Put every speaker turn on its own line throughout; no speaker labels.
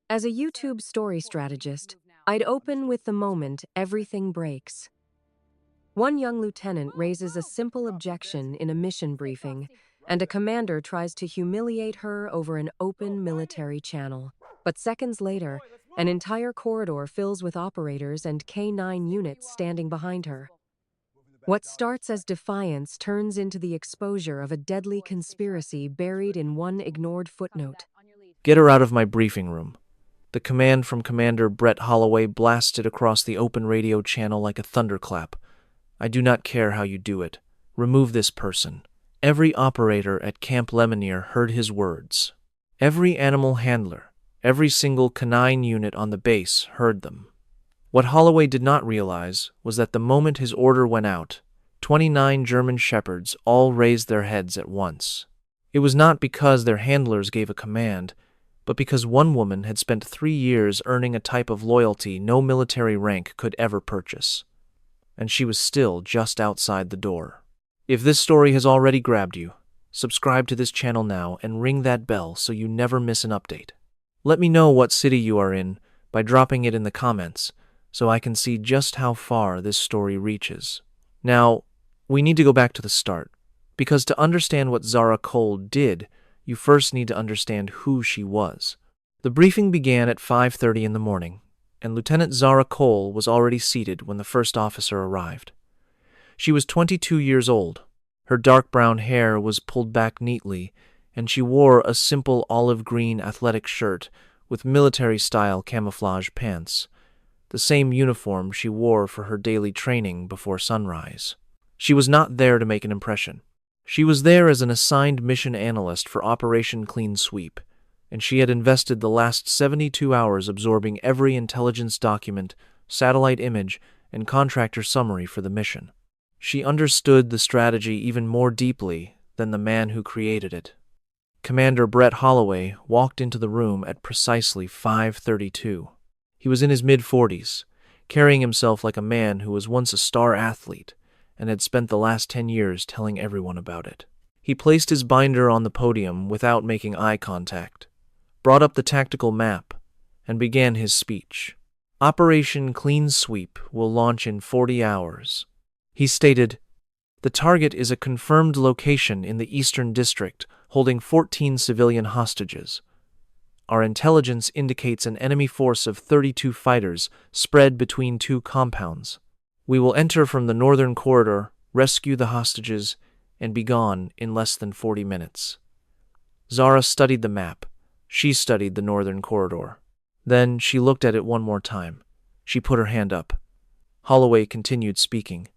As a YouTube story strategist, I'd open with the moment everything breaks. One young lieutenant raises a simple objection in a mission briefing, and a commander tries to humiliate her over an open military channel. But seconds later, an entire corridor fills with operators and K-9 units standing behind her. What starts as defiance turns into the exposure of a deadly conspiracy buried in one ignored footnote.
Get her out of my briefing room. The command from Commander Brett Holloway blasted across the open radio channel like a thunderclap. I do not care how you do it. Remove this person. Every operator at Camp Lemonnier heard his words. Every animal handler, every single canine unit on the base heard them. What Holloway did not realize was that the moment his order went out, 29 German shepherds all raised their heads at once. It was not because their handlers gave a command, but because one woman had spent 3 years earning a type of loyalty no military rank could ever purchase. And she was still just outside the door. If this story has already grabbed you, subscribe to this channel now and ring that bell so you never miss an update. Let me know what city you are in by dropping it in the comments so I can see just how far this story reaches. Now, we need to go back to the start, because to understand what Zara Cole did, you first need to understand who she was. The briefing began at 5:30 in the morning, and Lieutenant Zara Cole was already seated when the first officer arrived. She was 22 years old. Her dark brown hair was pulled back neatly, and she wore a simple olive green athletic shirt with military-style camouflage pants, the same uniform she wore for her daily training before sunrise. She was not there to make an impression. She was there as an assigned mission analyst for Operation Clean Sweep, and she had invested the last 72 hours absorbing every intelligence document, satellite image, and contractor summary for the mission. She understood the strategy even more deeply than the man who created it. Commander Brett Holloway walked into the room at precisely 5:32. He was in his mid-40s, carrying himself like a man who was once a star athlete and had spent the last 10 years telling everyone about it. He placed his binder on the podium without making eye contact, brought up the tactical map, and began his speech. Operation Clean Sweep will launch in 40 hours. He stated, "The target is a confirmed location in the Eastern District holding 14 civilian hostages. Our intelligence indicates an enemy force of 32 fighters spread between 2 compounds. We will enter from the northern corridor, rescue the hostages, and be gone in less than 40 minutes." Zara studied the map. She studied the northern corridor. Then she looked at it one more time. She put her hand up. Holloway continued speaking.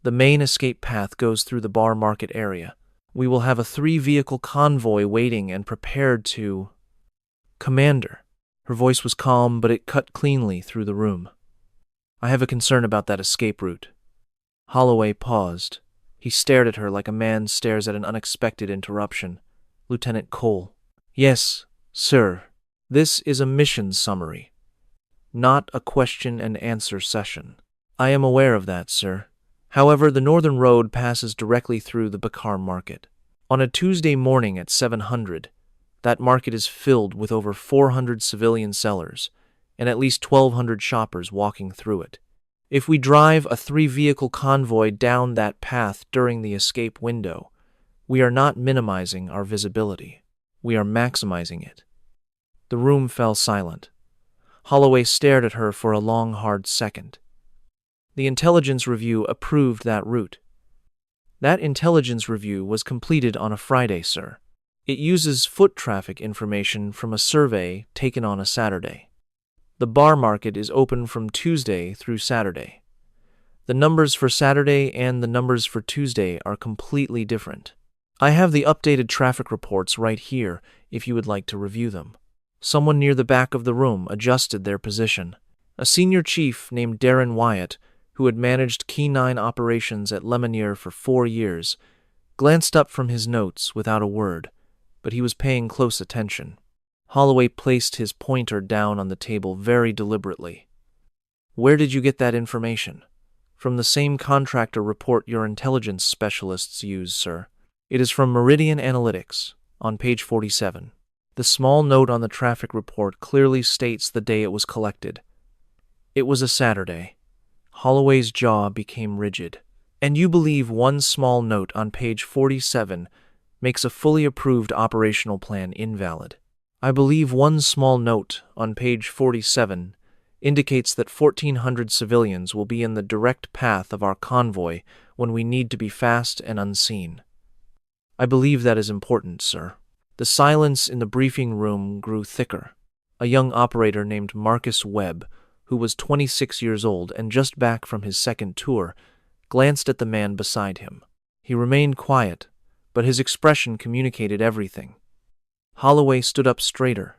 "The main escape path goes through the Bar Market area. We will have a 3-vehicle convoy waiting and prepared to—" "Commander." Her voice was calm, but it cut cleanly through the room. "I have a concern about that escape route." Holloway paused. He stared at her like a man stares at an unexpected interruption. "Lieutenant Cole." "Yes, sir. This is a mission summary, not a question and answer session." "I am aware of that, sir. However, the northern road passes directly through the Bakar market. On a Tuesday morning at 700, that market is filled with over 400 civilian sellers and at least 1,200 shoppers walking through it. If we drive a 3-vehicle convoy down that path during the escape window, we are not minimizing our visibility. We are maximizing it." The room fell silent. Holloway stared at her for a long, hard second. "The intelligence review approved that route." "That intelligence review was completed on a Friday, sir. It uses foot traffic information from a survey taken on a Saturday. The bar market is open from Tuesday through Saturday. The numbers for Saturday and the numbers for Tuesday are completely different. I have the updated traffic reports right here if you would like to review them." Someone near the back of the room adjusted their position. A senior chief named Darren Wyatt, who had managed K-9 operations at Lemonnier for 4 years, glanced up from his notes without a word, but he was paying close attention. Holloway placed his pointer down on the table very deliberately. "Where did you get that information?" "From the same contractor report your intelligence specialists use, sir. It is from Meridian Analytics, on page 47. The small note on the traffic report clearly states the day it was collected. It was a Saturday. Holloway's jaw became rigid. And you believe one small note on page 47 makes a fully approved operational plan invalid? I believe one small note on page 47 indicates that 1,400 civilians will be in the direct path of our convoy when we need to be fast and unseen. I believe that is important, sir. The silence in the briefing room grew thicker. A young operator named Marcus Webb, who was 26 years old and just back from his second tour, glanced at the man beside him. He remained quiet, but his expression communicated everything. Holloway stood up straighter.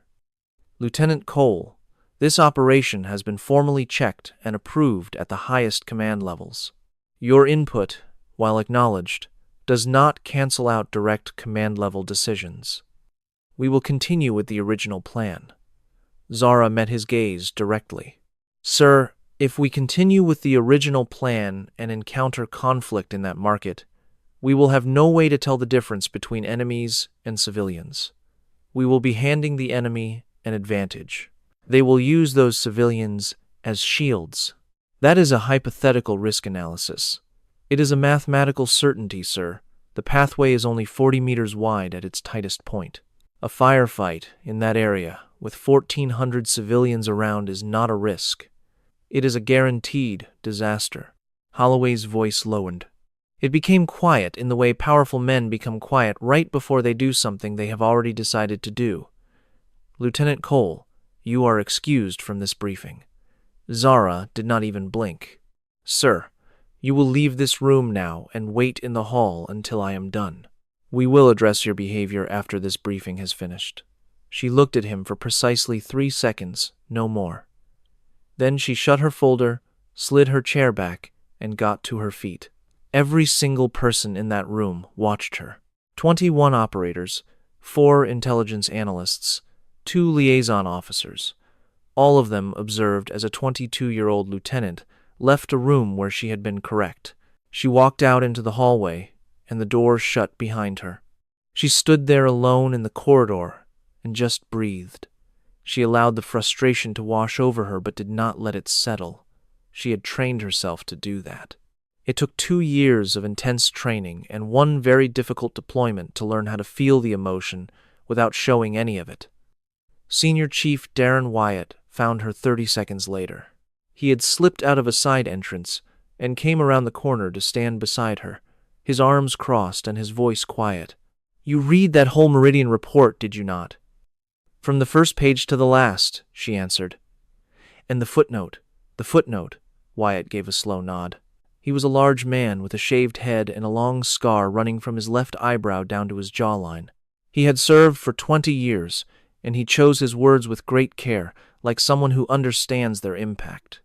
Lieutenant Cole, this operation has been formally checked and approved at the highest command levels. Your input, while acknowledged, does not cancel out direct command-level decisions. We will continue with the original plan. Zara met his gaze directly. Sir, if we continue with the original plan and encounter conflict in that market, we will have no way to tell the difference between enemies and civilians. We will be handing the enemy an advantage. They will use those civilians as shields. That is a hypothetical risk analysis. It is a mathematical certainty, sir. The pathway is only 40 meters wide at its tightest point. A firefight in that area with 1,400 civilians around is not a risk. It is a guaranteed disaster. Holloway's voice lowered. It became quiet in the way powerful men become quiet right before they do something they have already decided to do. Lieutenant Cole, you are excused from this briefing. Zara did not even blink. Sir, you will leave this room now and wait in the hall until I am done. We will address your behavior after this briefing has finished. She looked at him for precisely 3 seconds, no more. Then she shut her folder, slid her chair back, and got to her feet. Every single person in that room watched her. 21 operators, 4 intelligence analysts, 2 liaison officers. All of them observed as a 22-year-old lieutenant left a room where she had been correct. She walked out into the hallway, and the door shut behind her. She stood there alone in the corridor and just breathed. She allowed the frustration to wash over her but did not let it settle. She had trained herself to do that. It took 2 years of intense training and 1 very difficult deployment to learn how to feel the emotion without showing any of it. Senior Chief Darren Wyatt found her 30 seconds later. He had slipped out of a side entrance and came around the corner to stand beside her, his arms crossed and his voice quiet. You read that whole Meridian report, did you not? From the first page to the last, she answered. And the footnote, Wyatt gave a slow nod. He was a large man with a shaved head and a long scar running from his left eyebrow down to his jawline. He had served for 20 years, and he chose his words with great care, like someone who understands their impact.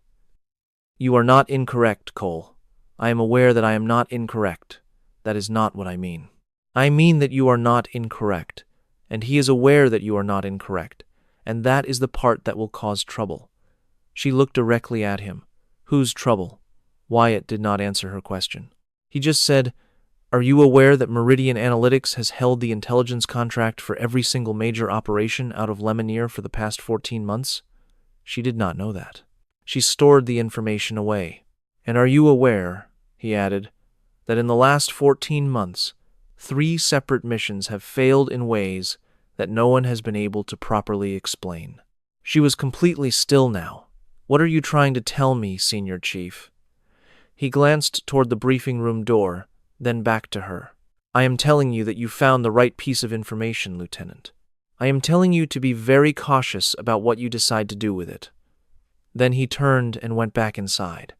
You are not incorrect, Cole. I am aware that I am not incorrect. That is not what I mean. I mean that you are not incorrect, and he is aware that you are not incorrect, and that is the part that will cause trouble. She looked directly at him. Whose trouble? Wyatt did not answer her question. He just said, Are you aware that Meridian Analytics has held the intelligence contract for every single major operation out of Lemonier for the past 14 months? She did not know that. She stored the information away. And are you aware, he added, that in the last 14 months, 3 separate missions have failed in ways that no one has been able to properly explain? She was completely still now. What are you trying to tell me, Senior Chief? He glanced toward the briefing room door, then back to her. I am telling you that you found the right piece of information, Lieutenant. I am telling you to be very cautious about what you decide to do with it. Then he turned and went back inside.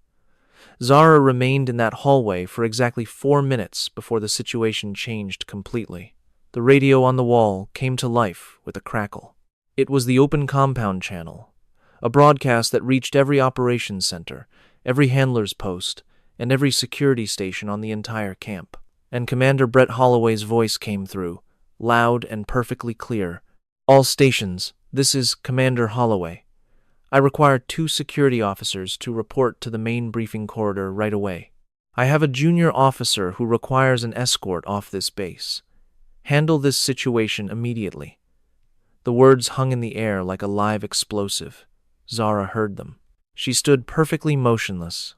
Zara remained in that hallway for exactly 4 minutes before the situation changed completely. The radio on the wall came to life with a crackle. It was the open compound channel, a broadcast that reached every operations center, every handler's post, and every security station on the entire camp. And Commander Brett Holloway's voice came through, loud and perfectly clear. All stations, this is Commander Holloway. I require 2 security officers to report to the main briefing corridor right away. I have a junior officer who requires an escort off this base. Handle this situation immediately. The words hung in the air like a live explosive. Zara heard them. She stood perfectly motionless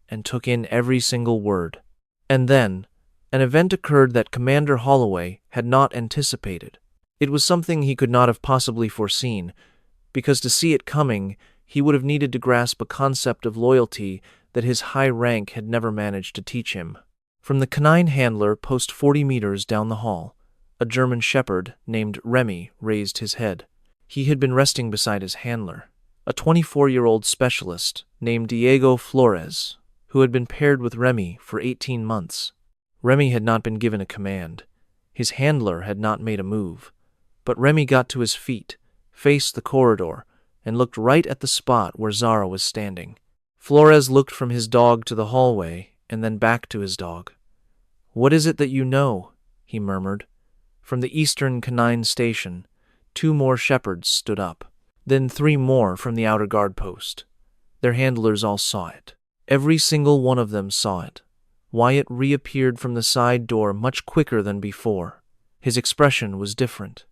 and took in every single word. And then, an event occurred that Commander Holloway had not anticipated. It was something he could not have possibly foreseen, because to see it coming, he would have needed to grasp a concept of loyalty that his high rank had never managed to teach him. From the canine handler post 40 meters down the hall, a German shepherd named Remy raised his head. He had been resting beside his handler, a 24-year-old specialist named Diego Flores, who had been paired with Remy for 18 months. Remy had not been given a command. His handler had not made a move. But Remy got to his feet, faced the corridor, and looked right at the spot where Zara was standing. Flores looked from his dog to the hallway and then back to his dog. "What is it that you know?" he murmured. From the eastern canine station, 2 more shepherds stood up. Then 3 more from the outer guard post. Their handlers all saw it. Every single one of them saw it. Wyatt reappeared from the side door much quicker than before. His expression was different.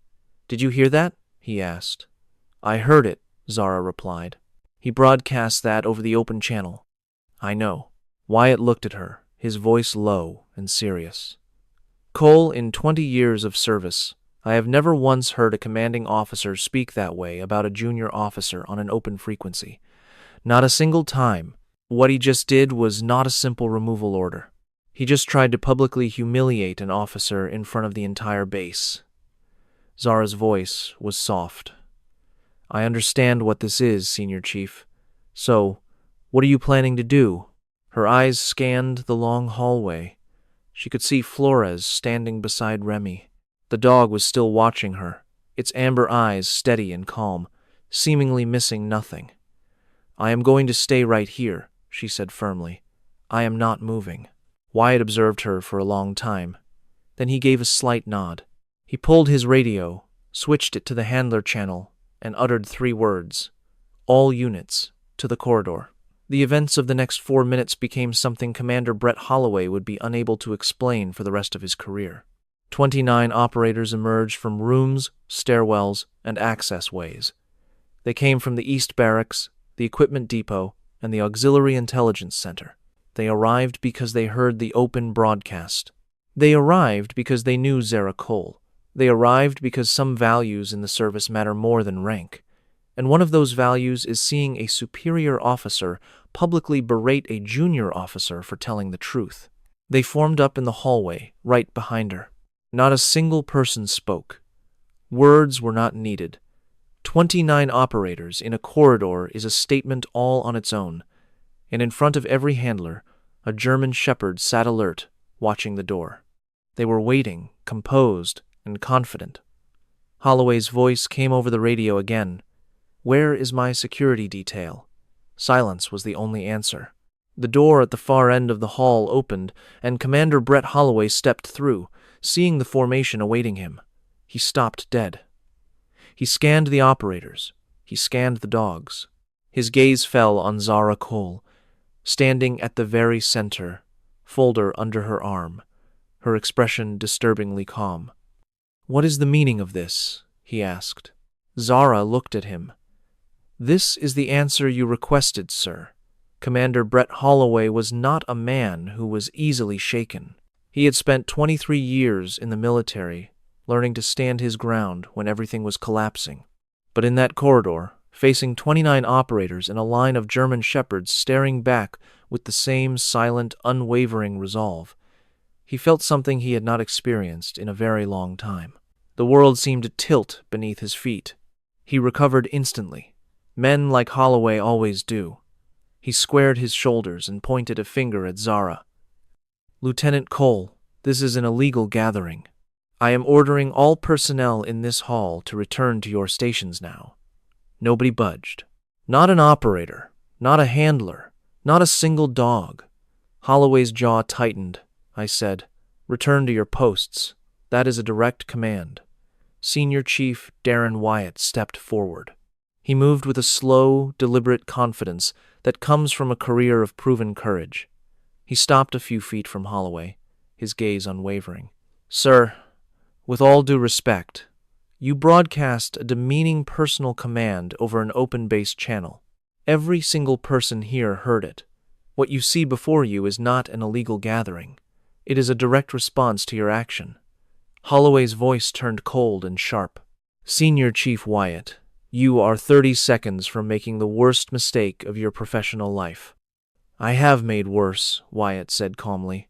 "Did you hear that?" he asked. "I heard it," Zara replied. "He broadcast that over the open channel." "I know." Wyatt looked at her, his voice low and serious. "Cole, in 20 years of service, I have never once heard a commanding officer speak that way about a junior officer on an open frequency. Not a single time. What he just did was not a simple removal order. He just tried to publicly humiliate an officer in front of the entire base." Zara's voice was soft. "I understand what this is, Senior Chief. So, what are you planning to do?" Her eyes scanned the long hallway. She could see Flores standing beside Remy. The dog was still watching her, its amber eyes steady and calm, seemingly missing nothing. "I am going to stay right here," she said firmly. "I am not moving." Wyatt observed her for a long time. Then he gave a slight nod. He pulled his radio, switched it to the handler channel, and uttered 3 words. "All units, to the corridor." The events of the next 4 minutes became something Commander Brett Holloway would be unable to explain for the rest of his career. 29 operators emerged from rooms, stairwells, and access ways. They came from the East Barracks, the Equipment Depot, and the Auxiliary Intelligence Center. They arrived because they heard the open broadcast. They arrived because they knew Zara Cole. They arrived because some values in the service matter more than rank. And one of those values is seeing a superior officer publicly berate a junior officer for telling the truth. They formed up in the hallway, right behind her. Not a single person spoke. Words were not needed. 29 operators in a corridor is a statement all on its own. And in front of every handler, a German shepherd sat alert, watching the door. They were waiting, composed and confident. Holloway's voice came over the radio again. "Where is my security detail?" Silence was the only answer. The door at the far end of the hall opened, and Commander Brett Holloway stepped through, seeing the formation awaiting him. He stopped dead. He scanned the operators. He scanned the dogs. His gaze fell on Zara Cole, standing at the very center, folder under her arm, her expression disturbingly calm. "What is the meaning of this?" he asked. Zara looked at him. "This is the answer you requested, sir." Commander Brett Holloway was not a man who was easily shaken. He had spent 23 years in the military, learning to stand his ground when everything was collapsing. But in that corridor, facing 29 operators and a line of German shepherds staring back with the same silent, unwavering resolve, he felt something he had not experienced in a very long time. The world seemed to tilt beneath his feet. He recovered instantly. Men like Holloway always do. He squared his shoulders and pointed a finger at Zara. "Lieutenant Cole, this is an illegal gathering. I am ordering all personnel in this hall to return to your stations now." Nobody budged. Not an operator, not a handler, not a single dog. Holloway's jaw tightened. "I said, return to your posts. That is a direct command." Senior Chief Darren Wyatt stepped forward. He moved with a slow, deliberate confidence that comes from a career of proven courage. He stopped a few feet from Holloway, his gaze unwavering. "Sir, with all due respect, You broadcast a demeaning personal command over an open base channel. Every single person here heard it. What you see before you is not an illegal gathering. It is a direct response to your action. Holloway's voice turned cold and sharp. Senior Chief Wyatt, you are 30 seconds from making the worst mistake of your professional life. I have made worse, Wyatt said calmly.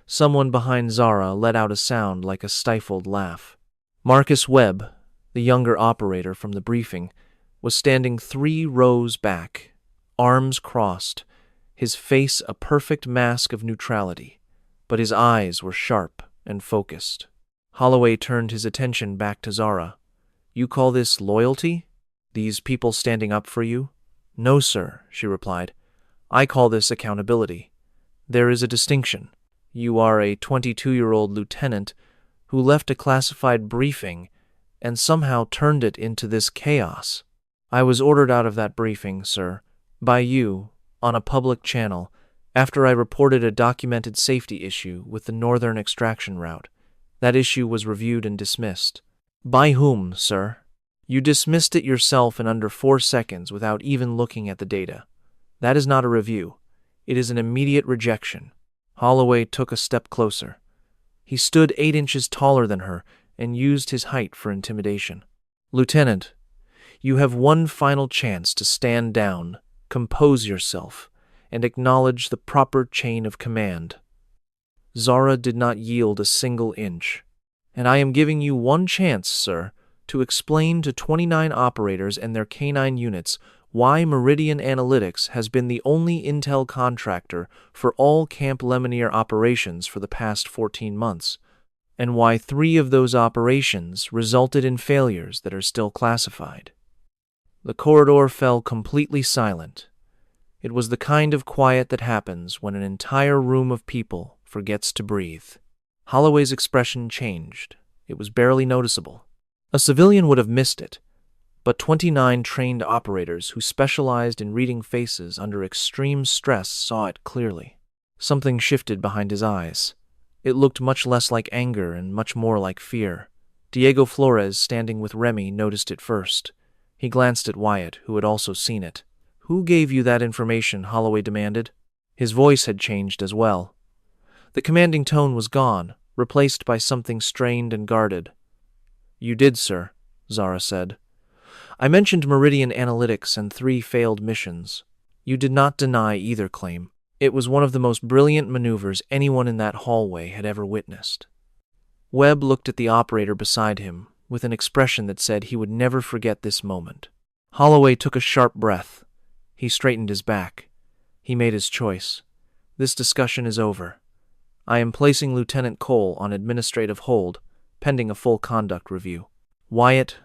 Someone behind Zara let out a sound like a stifled laugh. Marcus Webb, the younger operator from the briefing, was standing 3 rows back, arms crossed, his face a perfect mask of neutrality, but his eyes were sharp and focused. Holloway turned his attention back to Zara. You call this loyalty? These people standing up for you? No, sir, she replied. I call this accountability. There is a distinction. You are a 22-year-old lieutenant who left a classified briefing and somehow turned it into this chaos. I was ordered out of that briefing, sir, by you, on a public channel, after I reported a documented safety issue with the northern extraction route. That issue was reviewed and dismissed. By whom, sir? You dismissed it yourself in under 4 seconds without even looking at the data. That is not a review. It is an immediate rejection. Holloway took a step closer. He stood 8 inches taller than her and used his height for intimidation. Lieutenant, you have one final chance to stand down, compose yourself, and acknowledge the proper chain of command. Zara did not yield a single inch. And I am giving you one chance, sir, to explain to 29 operators and their canine units why Meridian Analytics has been the only intel contractor for all Camp Lemonnier operations for the past 14 months, and why 3 of those operations resulted in failures that are still classified. The corridor fell completely silent. It was the kind of quiet that happens when an entire room of people forgets to breathe. Holloway's expression changed. It was barely noticeable. A civilian would have missed it, but 29 trained operators who specialized in reading faces under extreme stress saw it clearly. Something shifted behind his eyes. It looked much less like anger and much more like fear. Diego Flores, standing with Remy, noticed it first. He glanced at Wyatt, who had also seen it. Who gave you that information? Holloway demanded. His voice had changed as well. The commanding tone was gone, replaced by something strained and guarded. You did, sir, Zara said. I mentioned Meridian Analytics and 3 failed missions. You did not deny either claim. It was one of the most brilliant maneuvers anyone in that hallway had ever witnessed. Webb looked at the operator beside him with an expression that said he would never forget this moment. Holloway took a sharp breath. He straightened his back. He made his choice. This discussion is over. I am placing Lieutenant Cole on administrative hold, pending a full conduct review. Wyatt,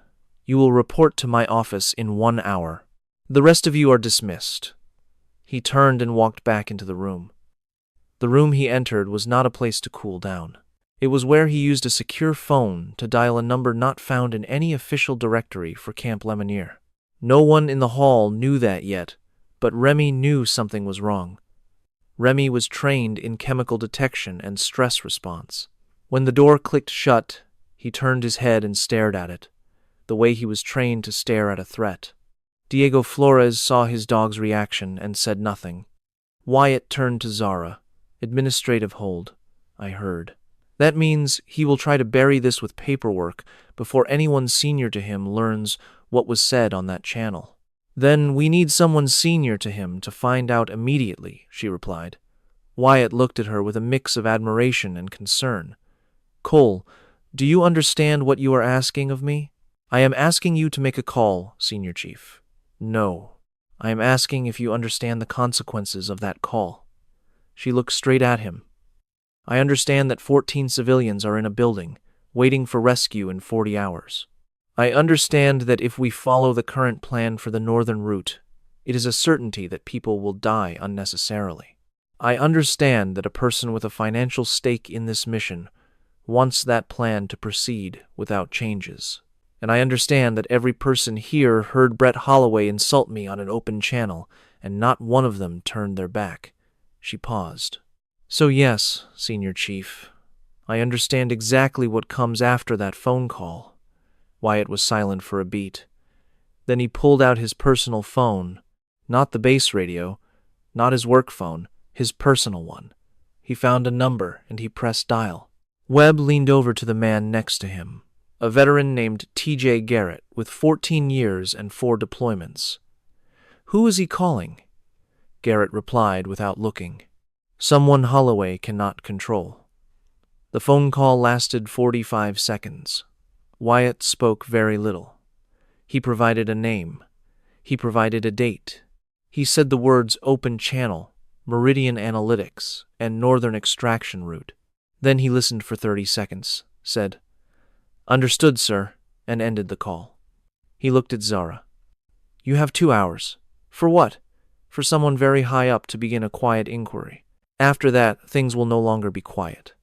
you will report to my office in 1 hour. The rest of you are dismissed. He turned and walked back into the room. The room he entered was not a place to cool down. It was where he used a secure phone to dial a number not found in any official directory for Camp Lemonnier. No one in the hall knew that yet, but Remy knew something was wrong. Remy was trained in chemical detection and stress response. When the door clicked shut, he turned his head and stared at it, the way he was trained to stare at a threat. Diego Flores saw his dog's reaction and said nothing. Wyatt turned to Zara. Administrative hold, I heard. That means he will try to bury this with paperwork before anyone senior to him learns what was said on that channel. Then we need someone senior to him to find out immediately, she replied. Wyatt looked at her with a mix of admiration and concern. Cole, do you understand what you are asking of me? I am asking you to make a call, Senior Chief. No. I am asking if you understand the consequences of that call. She looked straight at him. I understand that 14 civilians are in a building, waiting for rescue in 40 hours. I understand that if we follow the current plan for the northern route, it is a certainty that people will die unnecessarily. I understand that a person with a financial stake in this mission wants that plan to proceed without changes. And I understand that every person here heard Brett Holloway insult me on an open channel, and not one of them turned their back. She paused. So yes, Senior Chief, I understand exactly what comes after that phone call. Wyatt was silent for a beat. Then he pulled out his personal phone, not the base radio, not his work phone, his personal one. He found a number and he pressed dial. Webb leaned over to the man next to him, a veteran named T.J. Garrett with 14 years and 4 deployments. "Who is he calling?" Garrett replied without looking. "Someone Holloway cannot control." The phone call lasted 45 seconds. Wyatt spoke very little. He provided a name. He provided a date. He said the words open channel, Meridian Analytics, and Northern Extraction Route. Then he listened for 30 seconds, said, "Understood, sir," and ended the call. He looked at Zara. "You have 2 hours. For what?" "For someone very high up to begin a quiet inquiry. After that, things will no longer be quiet."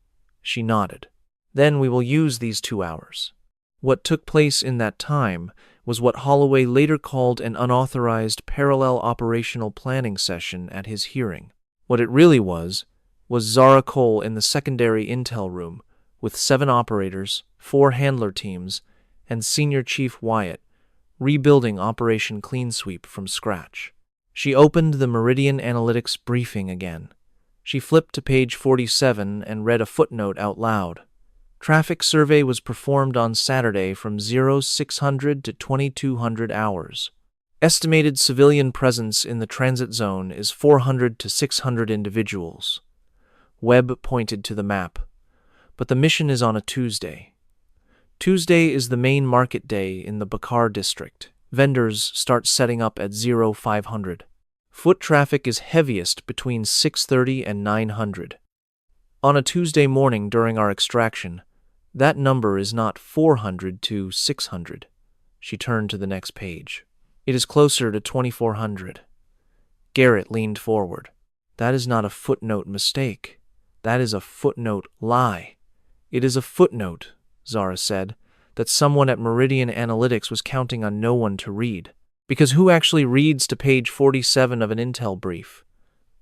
She nodded. "Then we will use these 2 hours." What took place in that time was what Holloway later called an unauthorized parallel operational planning session at his hearing. What it really was Zara Cole in the secondary intel room with 7 operators, 4 handler teams, and Senior Chief Wyatt rebuilding Operation Clean Sweep from scratch. She opened the Meridian Analytics briefing again. She flipped to page 47 and read a footnote out loud. Traffic survey was performed on Saturday from 0600 to 2200 hours. Estimated civilian presence in the transit zone is 400 to 600 individuals. Webb pointed to the map. But the mission is on a Tuesday. Tuesday is the main market day in the Bakar district. Vendors start setting up at 0500. Foot traffic is heaviest between 6:30 and 900. On a Tuesday morning during our extraction, that number is not 400 to 600. She turned to the next page. It is closer to 2400. Garrett leaned forward. "That is not a footnote mistake. That is a footnote lie." "It is a footnote," Zara said, "that someone at Meridian Analytics was counting on no one to read. Because who actually reads to page 47 of an intel brief?"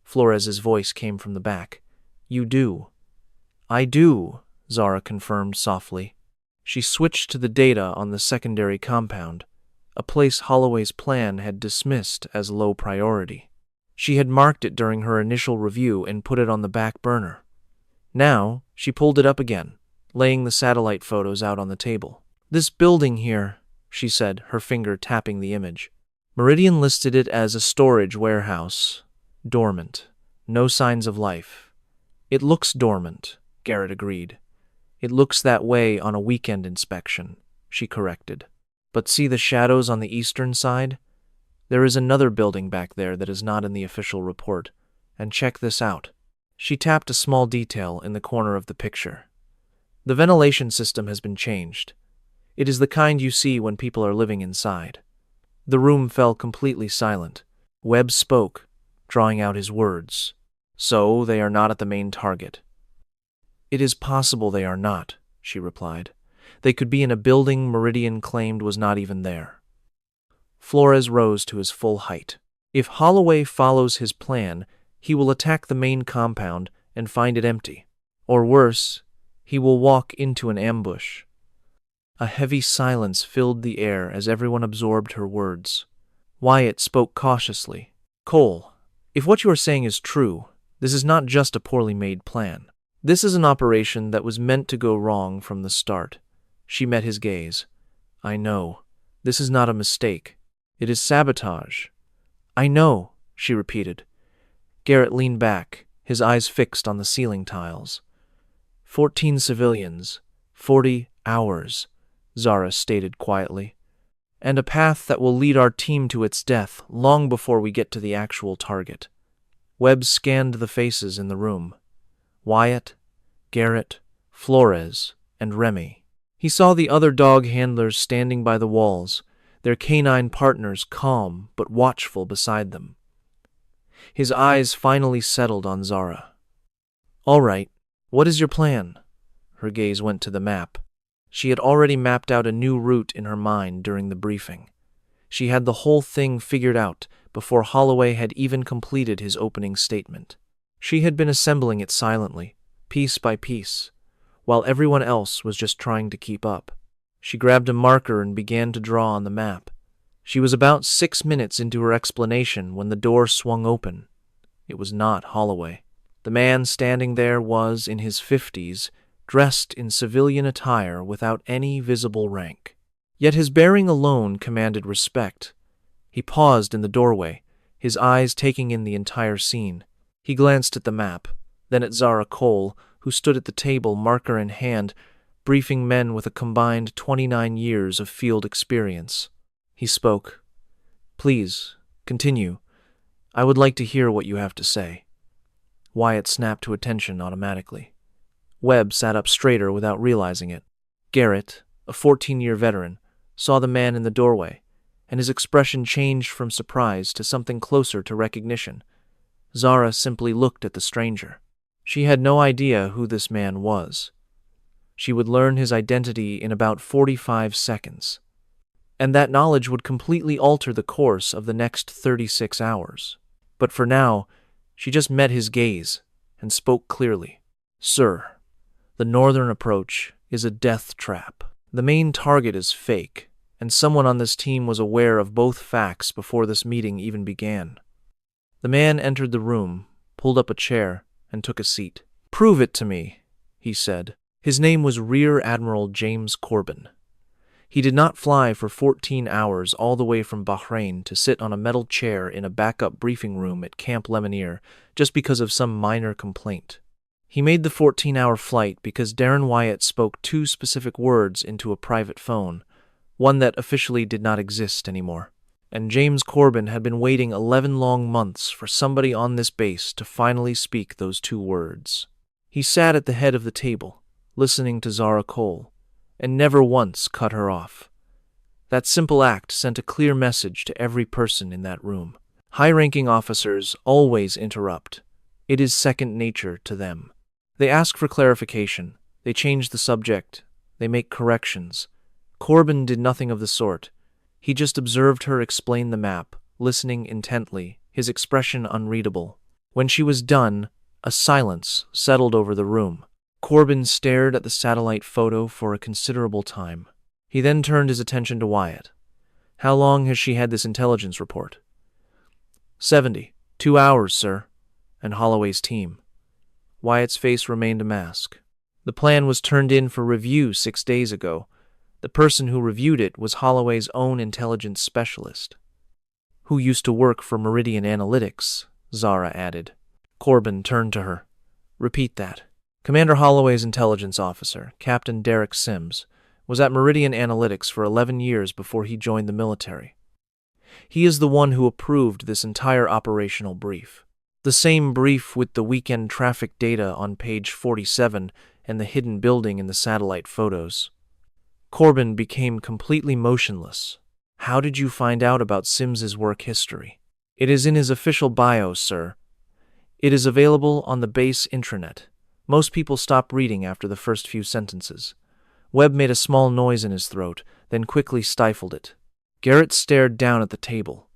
Flores's voice came from the back. "You do." "I do," Zara confirmed softly. She switched to the data on the secondary compound, a place Holloway's plan had dismissed as low priority. She had marked it during her initial review and put it on the back burner. Now, she pulled it up again, laying the satellite photos out on the table. "This building here," she said, her finger tapping the image. Meridian listed it as a storage warehouse. Dormant. No signs of life. "It looks dormant," Garrett agreed. "It looks that way on a weekend inspection," she corrected. "But see the shadows on the eastern side? There is another building back there that is not in the official report. And check this out." She tapped a small detail in the corner of the picture. "The ventilation system has been changed. It is the kind you see when people are living inside." The room fell completely silent. Webb spoke, drawing out his words. "So they are not at the main target." "It is possible they are not," she replied. "They could be in a building Meridian claimed was not even there." Flores rose to his full height. "If Holloway follows his plan, he will attack the main compound and find it empty. Or worse, he will walk into an ambush." A heavy silence filled the air as everyone absorbed her words. Wyatt spoke cautiously. "Cole, if what you are saying is true, this is not just a poorly made plan. This is an operation that was meant to go wrong from the start." She met his gaze. "I know. This is not a mistake. It is sabotage." "I know," she repeated. Garrett leaned back, his eyes fixed on the ceiling tiles. 14 civilians, 40 hours, Zara stated quietly. "And a path that will lead our team to its death long before we get to the actual target." Webb scanned the faces in the room. Wyatt, Garrett, Flores, and Remy. He saw the other dog handlers standing by the walls, their canine partners calm but watchful beside them. His eyes finally settled on Zara. "All right, what is your plan?" Her gaze went to the map. She had already mapped out a new route in her mind during the briefing. She had the whole thing figured out before Holloway had even completed his opening statement. She had been assembling it silently, piece by piece, while everyone else was just trying to keep up. She grabbed a marker and began to draw on the map. She was about 6 minutes into her explanation when the door swung open. It was not Holloway. The man standing there was in his 50s, dressed in civilian attire without any visible rank. Yet his bearing alone commanded respect. He paused in the doorway, his eyes taking in the entire scene. He glanced at the map, then at Zara Cole, who stood at the table, marker in hand, briefing men with a combined 29 years of field experience. He spoke. "Please, continue. I would like to hear what you have to say." Wyatt snapped to attention automatically. Webb sat up straighter without realizing it. Garrett, a 14-year veteran, saw the man in the doorway, and his expression changed from surprise to something closer to recognition. Zara simply looked at the stranger. She had no idea who this man was. She would learn his identity in about 45 seconds, and that knowledge would completely alter the course of the next 36 hours. But for now, she just met his gaze and spoke clearly. "Sir, the northern approach is a death trap. The main target is fake, and someone on this team was aware of both facts before this meeting even began." The man entered the room, pulled up a chair, and took a seat. "Prove it to me," he said. His name was Rear Admiral James Corbin. He did not fly for 14 hours all the way from Bahrain to sit on a metal chair in a backup briefing room at Camp Lemonnier just because of some minor complaint. He made the 14-hour flight because Darren Wyatt spoke 2 specific words into a private phone, one that officially did not exist anymore. And James Corbin had been waiting 11 long months for somebody on this base to finally speak those 2 words. He sat at the head of the table, listening to Zara Cole, and never once cut her off. That simple act sent a clear message to every person in that room. High-ranking officers always interrupt. It is second nature to them. They ask for clarification. They change the subject. They make corrections. Corbin did nothing of the sort. He just observed her explain the map, listening intently, his expression unreadable. When she was done, a silence settled over the room. Corbin stared at the satellite photo for a considerable time. He then turned his attention to Wyatt. "How long has she had this intelligence report?" 72 hours, sir, and Holloway's team." Wyatt's face remained a mask. "The plan was turned in for review 6 days ago. The person who reviewed it was Holloway's own intelligence specialist, who used to work for Meridian Analytics," Zara added. Corbin turned to her. "Repeat that." "Commander Holloway's intelligence officer, Captain Derek Sims, was at Meridian Analytics for 11 years before he joined the military. He is the one who approved this entire operational brief. The same brief with the weekend traffic data on page 47 and the hidden building in the satellite photos." Corbin became completely motionless. "How did you find out about Sims's work history?" "It is in his official bio, sir. It is available on the base intranet. Most people stop reading after the first few sentences." Webb made a small noise in his throat, then quickly stifled it. Garrett stared down at the table.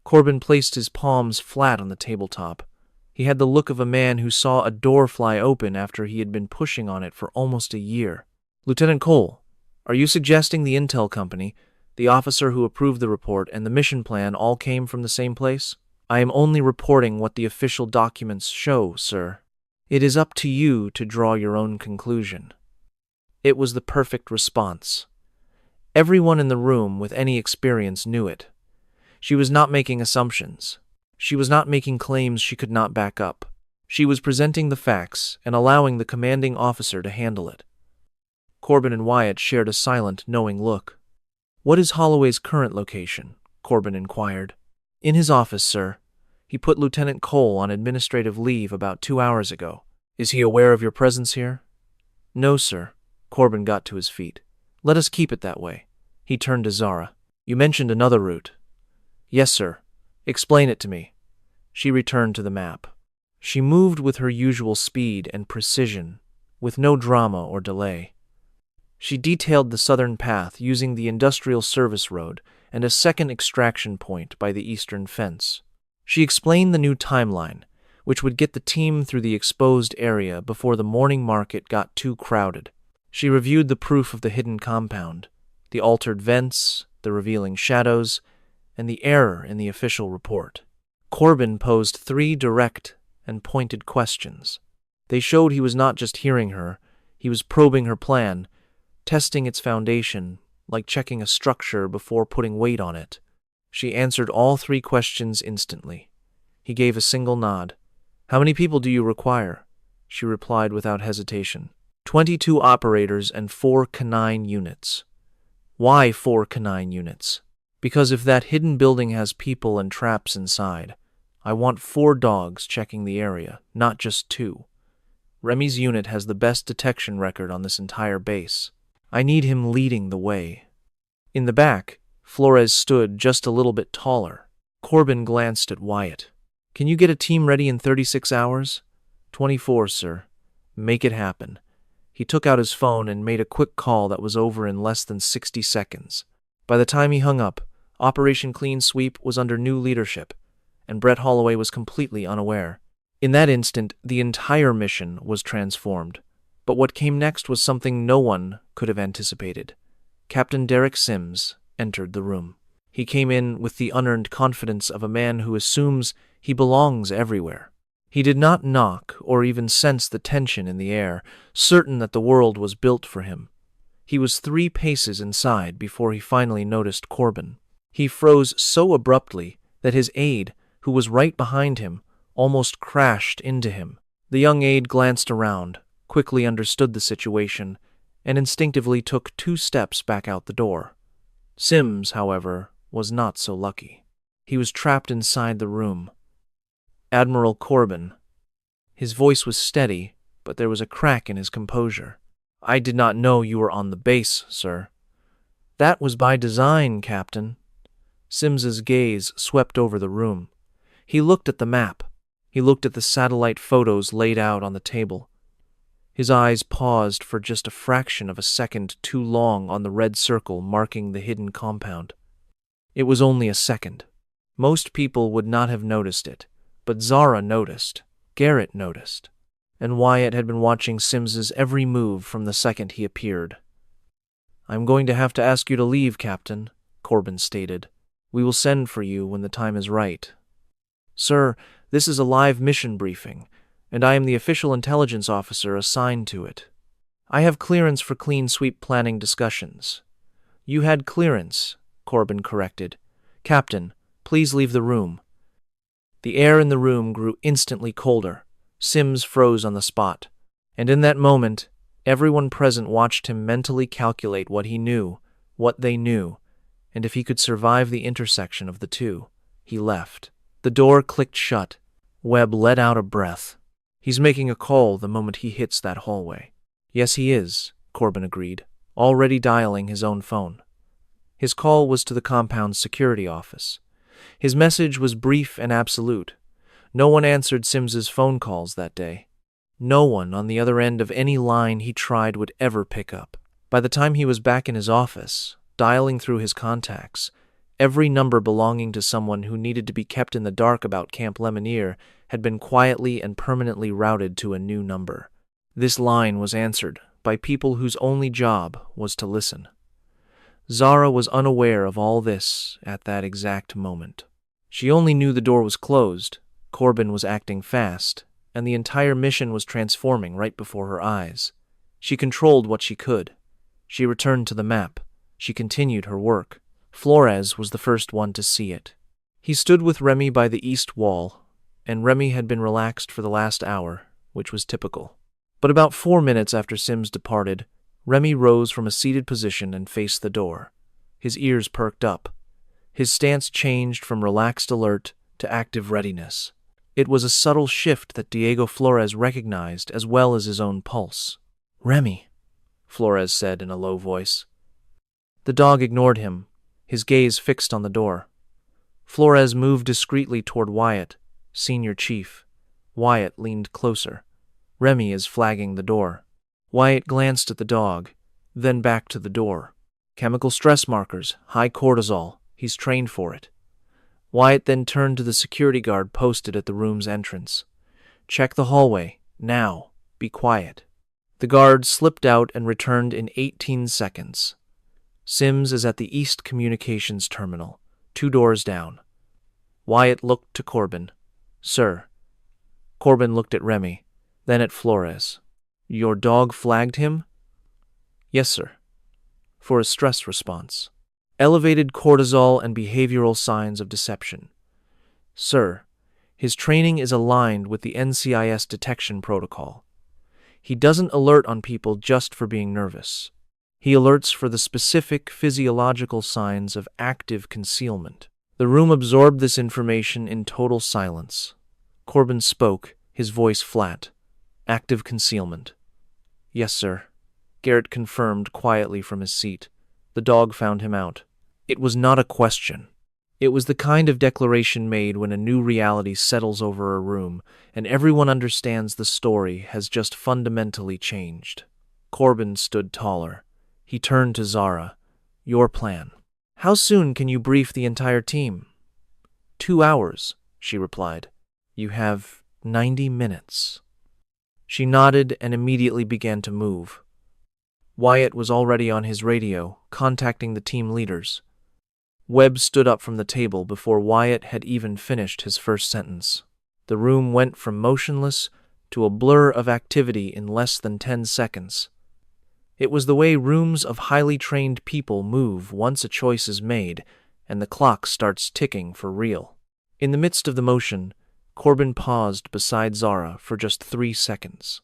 Corbin placed his palms flat on the tabletop. He had the look of a man who saw a door fly open after he had been pushing on it for almost a year. "Lieutenant Cole, are you suggesting the intel company, the officer who approved the report, and the mission plan all came from the same place?" "I am only reporting what the official documents show, sir. It is up to you to draw your own conclusion." It was the perfect response. Everyone in the room with any experience knew it. She was not making assumptions. She was not making claims she could not back up. She was presenting the facts and allowing the commanding officer to handle it. Corbin and Wyatt shared a silent, knowing look. "What is Holloway's current location?" Corbin inquired. "In his office, sir. He put Lieutenant Cole on administrative leave about 2 hours ago." "Is he aware of your presence here?" "No, sir." Corbin got to his feet. "Let us keep it that way." He turned to Zara. "You mentioned another route." "Yes, sir. Explain it to me." She returned to the map. She moved with her usual speed and precision, with no drama or delay. She detailed the southern path using the Industrial Service Road and a second extraction point by the eastern fence. She explained the new timeline, which would get the team through the exposed area before the morning market got too crowded. She reviewed the proof of the hidden compound, the altered vents, the revealing shadows, and the error in the official report. Corbin posed 3 direct and pointed questions. They showed he was not just hearing her, he was probing her plan, testing its foundation, like checking a structure before putting weight on it. She answered all 3 questions instantly. He gave a single nod. "How many people do you require?" She replied without hesitation. 22 operators and 4 canine units. Why 4 canine units? Because if that hidden building has people and traps inside, I want 4 dogs checking the area, not just 2. Remy's unit has the best detection record on this entire base. I need him leading the way. In the back, Flores stood just a little bit taller. Corbin glanced at Wyatt. "Can you get a team ready in 36 hours? 24, sir. Make it happen." He took out his phone and made a quick call that was over in less than 60 seconds. By the time he hung up, Operation Clean Sweep was under new leadership, and Brett Holloway was completely unaware. In that instant, the entire mission was transformed. But what came next was something no one could have anticipated. Captain Derek Sims entered the room. He came in with the unearned confidence of a man who assumes he belongs everywhere. He did not knock or even sense the tension in the air, certain that the world was built for him. He was 3 paces inside before he finally noticed Corbin. He froze so abruptly that his aide, who was right behind him, almost crashed into him. The young aide glanced around, quickly understood the situation, and instinctively took 2 steps back out the door. Sims, however, was not so lucky. He was trapped inside the room. "Admiral Corbin." His voice was steady, but there was a crack in his composure. "I did not know you were on the base, sir." "That was by design, Captain." Sims's gaze swept over the room. He looked at the map. He looked at the satellite photos laid out on the table. His eyes paused for just a fraction of a second too long on the red circle marking the hidden compound. It was only a second. Most people would not have noticed it, but Zara noticed, Garrett noticed, and Wyatt had been watching Sims's every move from the second he appeared. "I'm going to have to ask you to leave, Captain," Corbin stated. "We will send for you when the time is right." "Sir, this is a live mission briefing, and I am the official intelligence officer assigned to it. I have clearance for clean sweep planning discussions." "You had clearance," Corbin corrected. "Captain, please leave the room." The air in the room grew instantly colder. Sims froze on the spot, and in that moment, everyone present watched him mentally calculate what he knew, what they knew, and if he could survive the intersection of the two. He left. The door clicked shut. Webb let out a breath. "He's making a call the moment he hits that hallway." "Yes, he is," Corbin agreed, already dialing his own phone. His call was to the compound's security office. His message was brief and absolute. No one answered Sims's phone calls that day. No one on the other end of any line he tried would ever pick up. By the time he was back in his office, dialing through his contacts, every number belonging to someone who needed to be kept in the dark about Camp Lemonnier had been quietly and permanently routed to a new number. This line was answered by people whose only job was to listen. Zara was unaware of all this at that exact moment. She only knew the door was closed, Corbin was acting fast, and the entire mission was transforming right before her eyes. She controlled what she could. She returned to the map. She continued her work. Flores was the first one to see it. He stood with Remy by the east wall, and Remy had been relaxed for the last hour, which was typical. But about 4 minutes after Sims departed, Remy rose from a seated position and faced the door. His ears perked up. His stance changed from relaxed alert to active readiness. It was a subtle shift that Diego Flores recognized as well as his own pulse. "Remy," Flores said in a low voice. The dog ignored him, his gaze fixed on the door. Flores moved discreetly toward Wyatt, senior chief. Wyatt leaned closer. "Remy is flagging the door." Wyatt glanced at the dog, then back to the door. "Chemical stress markers, high cortisol. He's trained for it." Wyatt then turned to the security guard posted at the room's entrance. "Check the hallway, now. Be quiet." The guard slipped out and returned in 18 seconds. Sims is at the East Communications Terminal, 2 doors down. Wyatt looked to Corbin. Sir. Corbin looked at Remy, then at Flores. Your dog flagged him? Yes, sir. For a stress response. Elevated cortisol and behavioral signs of deception. Sir, his training is aligned with the NCIS detection protocol. He doesn't alert on people just for being nervous. He alerts for the specific physiological signs of active concealment. The room absorbed this information in total silence. Corbin spoke, his voice flat. Active concealment. Yes, sir. Garrett confirmed quietly from his seat. The dog found him out. It was not a question. It was the kind of declaration made when a new reality settles over a room and everyone understands the story has just fundamentally changed. Corbin stood taller. He turned to Zara. Your plan. How soon can you brief the entire team? 2 hours, she replied. You have 90 minutes. She nodded and immediately began to move. Wyatt was already on his radio, contacting the team leaders. Webb stood up from the table before Wyatt had even finished his first sentence. The room went from motionless to a blur of activity in less than 10 seconds. It was the way rooms of highly trained people move once a choice is made and the clock starts ticking for real. In the midst of the motion, Corbin paused beside Zara for just 3 seconds.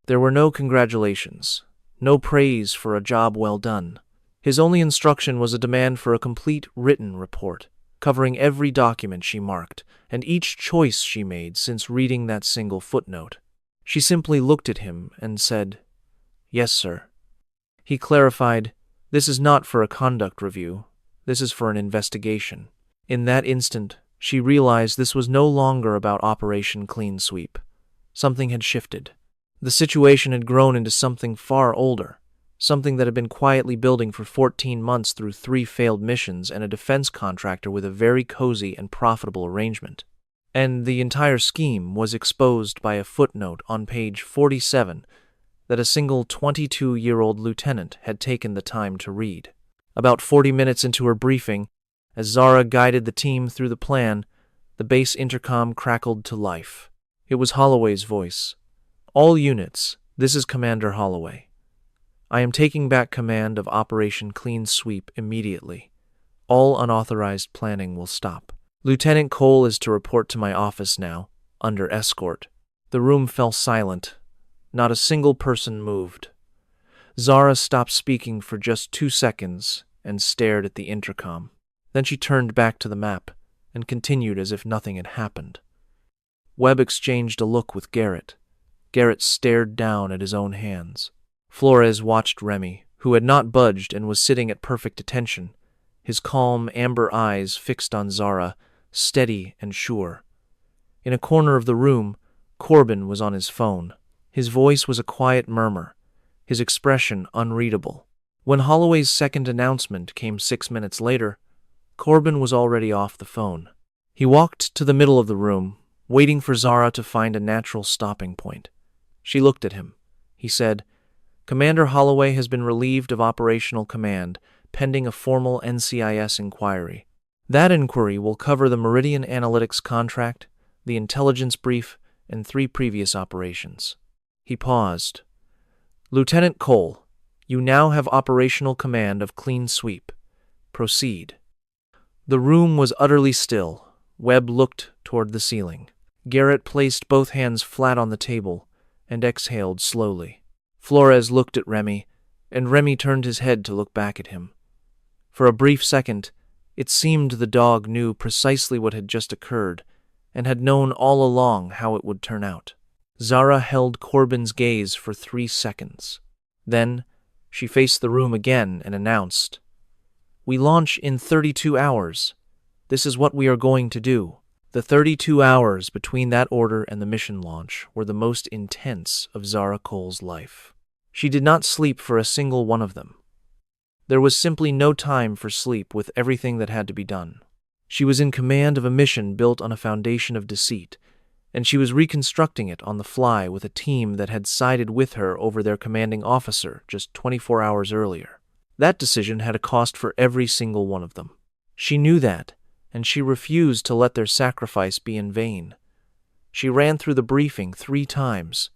There were no congratulations, no praise for a job well done. His only instruction was a demand for a complete written report, covering every document she marked and each choice she made since reading that single footnote. She simply looked at him and said, Yes, sir. He clarified, This is not for a conduct review. This is for an investigation. In that instant, she realized this was no longer about Operation Clean Sweep. Something had shifted. The situation had grown into something far older, something that had been quietly building for 14 months through 3 failed missions and a defense contractor with a very cozy and profitable arrangement. And the entire scheme was exposed by a footnote on page 47 that a single 22-year-old lieutenant had taken the time to read. About 40 minutes into her briefing, as Zara guided the team through the plan, the base intercom crackled to life. It was Holloway's voice. All units, this is Commander Holloway. I am taking back command of Operation Clean Sweep immediately. All unauthorized planning will stop. Lieutenant Cole is to report to my office now, under escort. The room fell silent. Not a single person moved. Zara stopped speaking for just 2 seconds and stared at the intercom. Then she turned back to the map and continued as if nothing had happened. Webb exchanged a look with Garrett. Garrett stared down at his own hands. Flores watched Remy, who had not budged and was sitting at perfect attention, his calm, amber eyes fixed on Zara, steady and sure. In a corner of the room, Corbin was on his phone. His voice was a quiet murmur, his expression unreadable. When Holloway's second announcement came 6 minutes later, Corbin was already off the phone. He walked to the middle of the room, waiting for Zara to find a natural stopping point. She looked at him. He said, Commander Holloway has been relieved of operational command, pending a formal NCIS inquiry. That inquiry will cover the Meridian Analytics contract, the intelligence brief, and 3 previous operations. He paused. Lieutenant Cole, you now have operational command of Clean Sweep. Proceed. The room was utterly still. Webb looked toward the ceiling. Garrett placed both hands flat on the table and exhaled slowly. Flores looked at Remy, and Remy turned his head to look back at him. For a brief second, it seemed the dog knew precisely what had just occurred and had known all along how it would turn out. Zara held Corbin's gaze for 3 seconds. Then, she faced the room again and announced, We launch in 32 hours. This is what we are going to do. The 32 hours between that order and the mission launch were the most intense of Zara Cole's life. She did not sleep for a single one of them. There was simply no time for sleep with everything that had to be done. She was in command of a mission built on a foundation of deceit, and she was reconstructing it on the fly with a team that had sided with her over their commanding officer just 24 hours earlier. That decision had a cost for every single one of them. She knew that, and she refused to let their sacrifice be in vain. She ran through the briefing 3 times.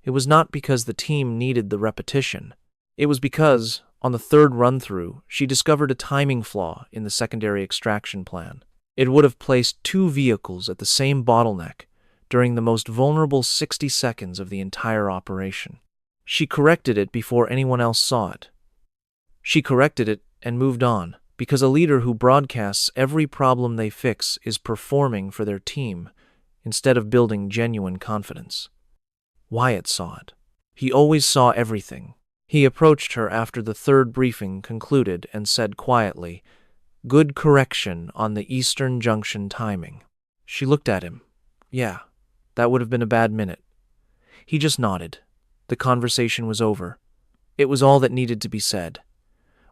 It was not because the team needed the repetition. It was because, on the 3rd run-through, she discovered a timing flaw in the secondary extraction plan. It would have placed 2 vehicles at the same bottleneck during the most vulnerable 60 seconds of the entire operation. She corrected it before anyone else saw it. She corrected it and moved on, because a leader who broadcasts every problem they fix is performing for their team instead of building genuine confidence. Wyatt saw it. He always saw everything. He approached her after the 3rd briefing concluded and said quietly, "Good correction on the Eastern Junction timing." She looked at him. Yeah, that would have been a bad minute. He just nodded. The conversation was over. It was all that needed to be said.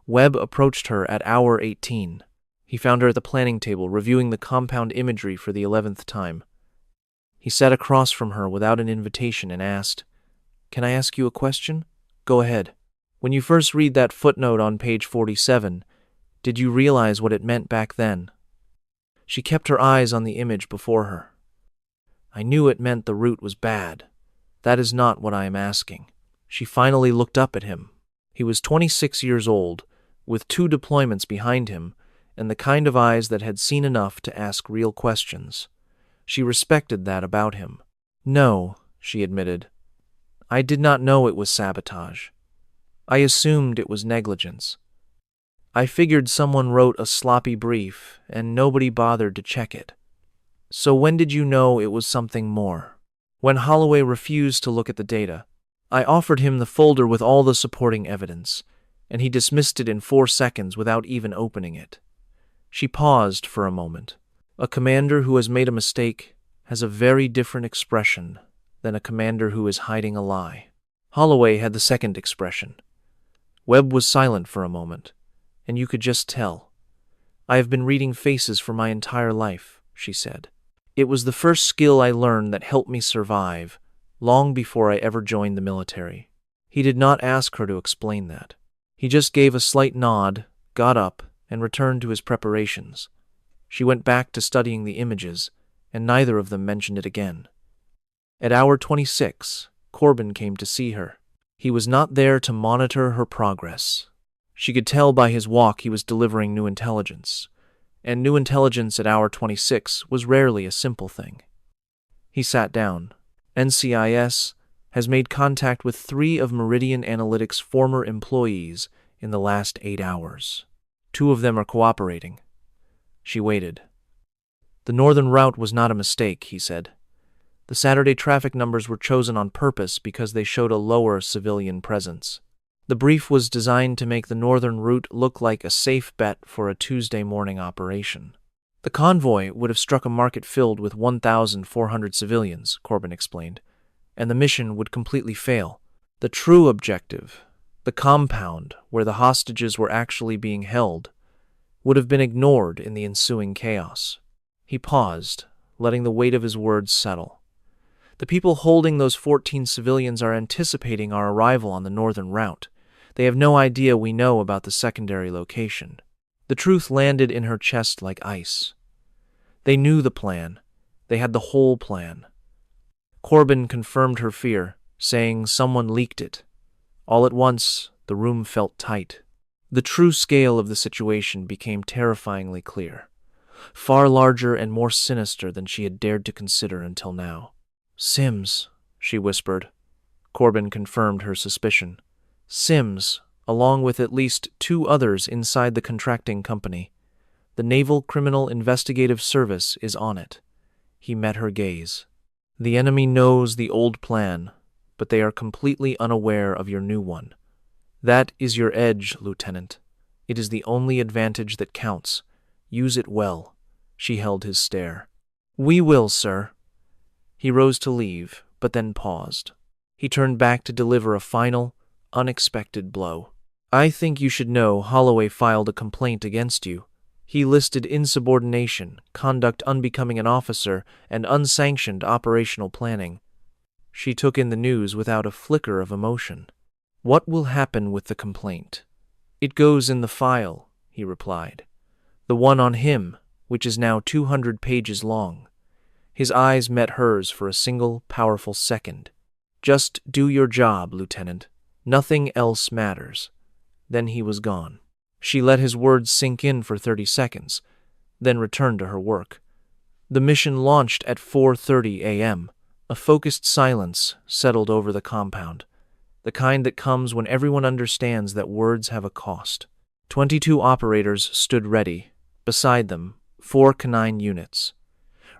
Webb approached her at hour 18. He found her at the planning table reviewing the compound imagery for the 11th time. He sat across from her without an invitation and asked, "Can I ask you a question?" "Go ahead." "When you first read that footnote on page 47, did you realize what it meant back then?" She kept her eyes on the image before her. "I knew it meant the route was bad. That is not what I am asking." She finally looked up at him. He was 26 years old, with 2 deployments behind him, and the kind of eyes that had seen enough to ask real questions. She respected that about him. "No," she admitted. "I did not know it was sabotage. I assumed it was negligence. I figured someone wrote a sloppy brief and nobody bothered to check it. So when did you know it was something more?" "When Holloway refused to look at the data. I offered him the folder with all the supporting evidence, and he dismissed it in 4 seconds without even opening it." She paused for a moment. A commander who has made a mistake has a very different expression than a commander who is hiding a lie. Holloway had the second expression. Webb was silent for a moment, and you could just tell. "I have been reading faces for my entire life," she said. "It was the first skill I learned that helped me survive, long before I ever joined the military." He did not ask her to explain that. He just gave a slight nod, got up, and returned to his preparations. She went back to studying the images, and neither of them mentioned it again. At hour 26, Corbin came to see her. He was not there to monitor her progress. She could tell by his walk he was delivering new intelligence, and new intelligence at hour 26 was rarely a simple thing. He sat down. "NCIS has made contact with 3 of Meridian Analytics' former employees in the last 8 hours. 2 of them are cooperating." She waited. "The northern route was not a mistake," he said. "The Saturday traffic numbers were chosen on purpose because they showed a lower civilian presence. The brief was designed to make the northern route look like a safe bet for a Tuesday morning operation." "The convoy would have struck a market filled with 1,400 civilians," Corbin explained, "and the mission would completely fail. The true objective, the compound where the hostages were actually being held, would have been ignored in the ensuing chaos." He paused, letting the weight of his words settle. "The people holding those 14 civilians are anticipating our arrival on the northern route. They have no idea we know about the secondary location." The truth landed in her chest like ice. They knew the plan. They had the whole plan. Corbin confirmed her fear, saying someone leaked it. All at once, the room felt tight. The true scale of the situation became terrifyingly clear, far larger and more sinister than she had dared to consider until now. "Sims," she whispered. Corbin confirmed her suspicion. "Sims, along with at least 2 others inside the contracting company. The Naval Criminal Investigative Service is on it." He met her gaze. "The enemy knows the old plan, but they are completely unaware of your new one. That is your edge, Lieutenant. It is the only advantage that counts. Use it well." She held his stare. "We will, sir." He rose to leave, but then paused. He turned back to deliver a final, unexpected blow. "I think you should know Holloway filed a complaint against you. He listed insubordination, conduct unbecoming an officer, and unsanctioned operational planning." She took in the news without a flicker of emotion. "What will happen with the complaint?" It goes in the file, he replied. The one on him, which is now 200 pages long. His eyes met hers for a single powerful second. Just do your job, Lieutenant. Nothing else matters. Then he was gone. She let his words sink in for 30 seconds, then returned to her work. The mission launched at 4:30 a.m. A focused silence settled over the compound, the kind that comes when everyone understands that words have a cost. 22 operators stood ready. Beside them, 4 canine units.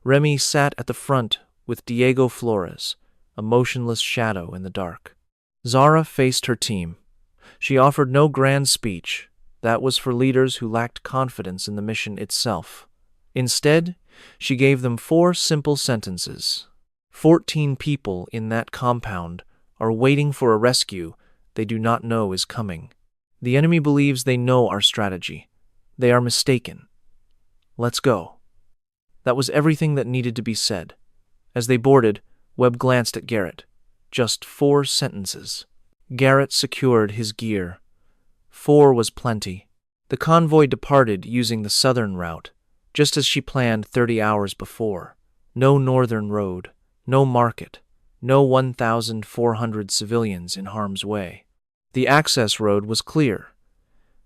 Remy sat at the front with Diego Flores, a motionless shadow in the dark. Zara faced her team. She offered no grand speech. That was for leaders who lacked confidence in the mission itself. Instead, she gave them 4 simple sentences. 14 people in that compound are waiting for a rescue they do not know is coming. The enemy believes they know our strategy. They are mistaken. Let's go. That was everything that needed to be said. As they boarded, Webb glanced at Garrett. Just 4 sentences. Garrett secured his gear. 4 was plenty. The convoy departed using the southern route, just as she planned 30 hours before. No northern road, no market, no 1,400 civilians in harm's way. The access road was clear.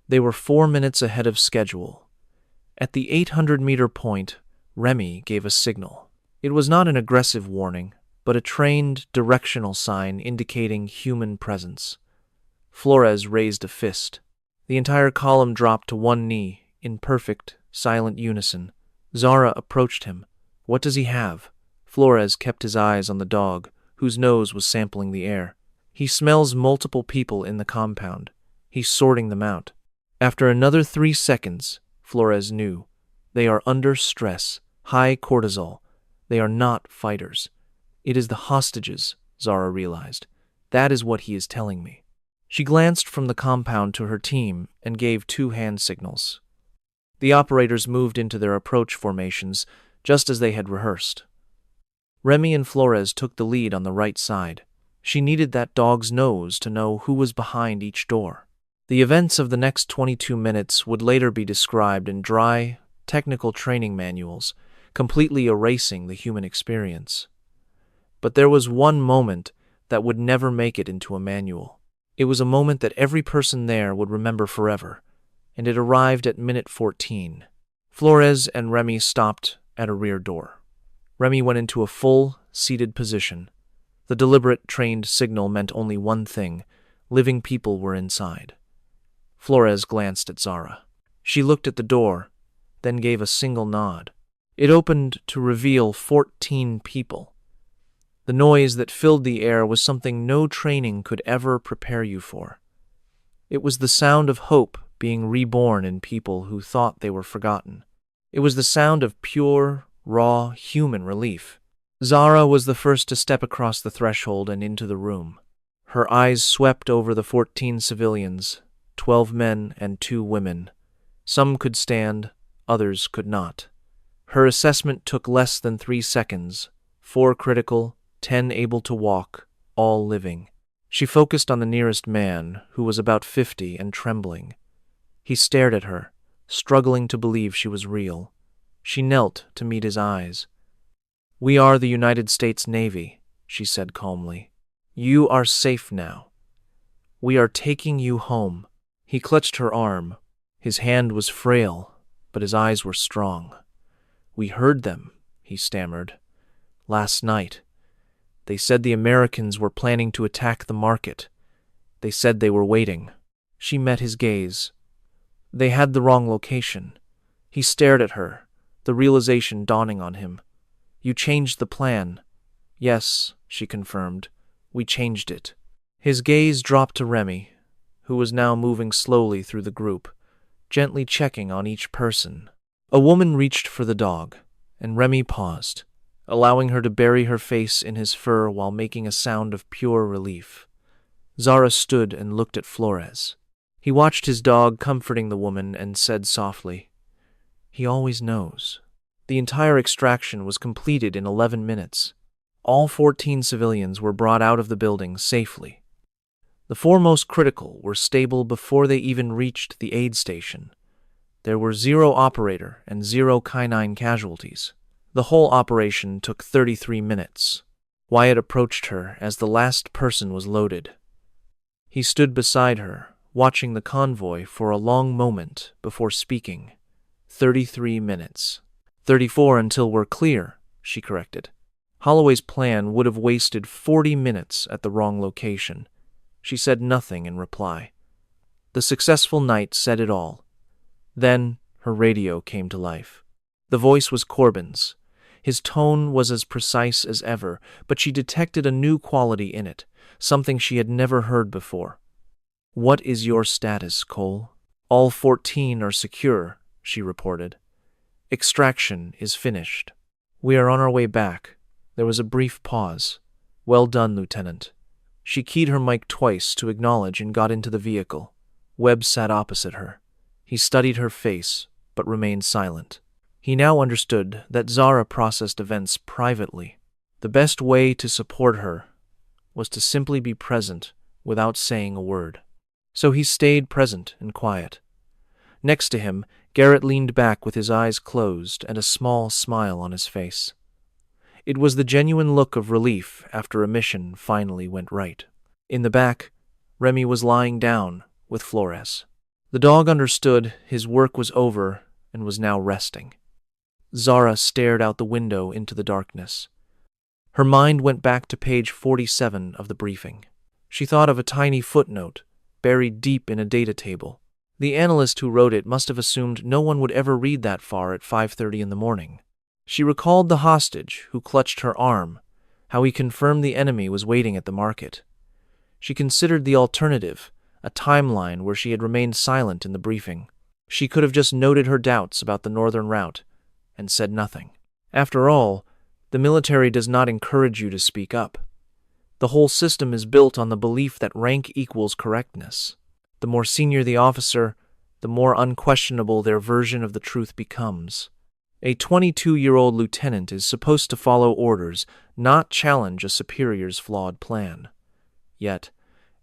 They were 4 minutes ahead of schedule. At the 800-meter point, Remy gave a signal. It was not an aggressive warning, but a trained, directional sign indicating human presence. Flores raised a fist. The entire column dropped to one knee, in perfect, silent unison. Zara approached him. What does he have? Flores kept his eyes on the dog, whose nose was sampling the air. He smells multiple people in the compound. He's sorting them out. After another 3 seconds, Flores knew. They are under stress, high cortisol. They are not fighters. It is the hostages, Zara realized. That is what he is telling me. She glanced from the compound to her team and gave 2 hand signals. The operators moved into their approach formations, just as they had rehearsed. Remy and Flores took the lead on the right side. She needed that dog's nose to know who was behind each door. The events of the next 22 minutes would later be described in dry, technical training manuals, completely erasing the human experience. But there was one moment that would never make it into a manual. It was a moment that every person there would remember forever, and it arrived at minute 14. Flores and Remy stopped at a rear door. Remy went into a full, seated position. The deliberate, trained signal meant only one thing: living people were inside. Flores glanced at Zara. She looked at the door, then gave a single nod. It opened to reveal 14 people. The noise that filled the air was something no training could ever prepare you for. It was the sound of hope being reborn in people who thought they were forgotten. It was the sound of pure, raw, human relief. Zara was the first to step across the threshold and into the room. Her eyes swept over the 14 civilians, 12 men and 2 women. Some could stand, others could not. Her assessment took less than 3 seconds. 4 critical, 10 able to walk, all living. She focused on the nearest man, who was about 50 and trembling. He stared at her, struggling to believe she was real. She knelt to meet his eyes. "We are the United States Navy," she said calmly. "You are safe now. We are taking you home." He clutched her arm. His hand was frail, but his eyes were strong. "We heard them," he stammered. "Last night. They said the Americans were planning to attack the market. They said they were waiting." She met his gaze. They had the wrong location. He stared at her, the realization dawning on him. "You changed the plan." "Yes," she confirmed. "We changed it." His gaze dropped to Remy, who was now moving slowly through the group, gently checking on each person. A woman reached for the dog, and Remy paused, allowing her to bury her face in his fur while making a sound of pure relief. Zara stood and looked at Flores. He watched his dog comforting the woman and said softly, "He always knows." The entire extraction was completed in 11 minutes. All 14 civilians were brought out of the building safely. The four most critical were stable before they even reached the aid station. There were 0 operator and 0 canine casualties. The whole operation took 33 minutes. Wyatt approached her as the last person was loaded. He stood beside her, watching the convoy for a long moment before speaking. 33 minutes. 34 until we're clear, she corrected. Holloway's plan would have wasted 40 minutes at the wrong location. She said nothing in reply. The successful night said it all. Then her radio came to life. The voice was Corbin's. His tone was as precise as ever, but she detected a new quality in it, something she had never heard before. "What is your status, Cole?" "All 14 are secure," she reported. "Extraction is finished. We are on our way back." There was a brief pause. "Well done, Lieutenant." She keyed her mic twice to acknowledge and got into the vehicle. Webb sat opposite her. He studied her face, but remained silent. He now understood that Zara processed events privately. The best way to support her was to simply be present without saying a word. So he stayed present and quiet. Next to him, Garrett leaned back with his eyes closed and a small smile on his face. It was the genuine look of relief after a mission finally went right. In the back, Remy was lying down with Flores. The dog understood his work was over and was now resting. Zara stared out the window into the darkness. Her mind went back to page 47 of the briefing. She thought of a tiny footnote buried deep in a data table. The analyst who wrote it must have assumed no one would ever read that far at 5:30 in the morning. She recalled the hostage who clutched her arm, how he confirmed the enemy was waiting at the market. She considered the alternative, a timeline where she had remained silent in the briefing. She could have just noted her doubts about the northern route and said nothing. After all, the military does not encourage you to speak up. The whole system is built on the belief that rank equals correctness. The more senior the officer, the more unquestionable their version of the truth becomes. A 22-year-old lieutenant is supposed to follow orders, not challenge a superior's flawed plan. Yet,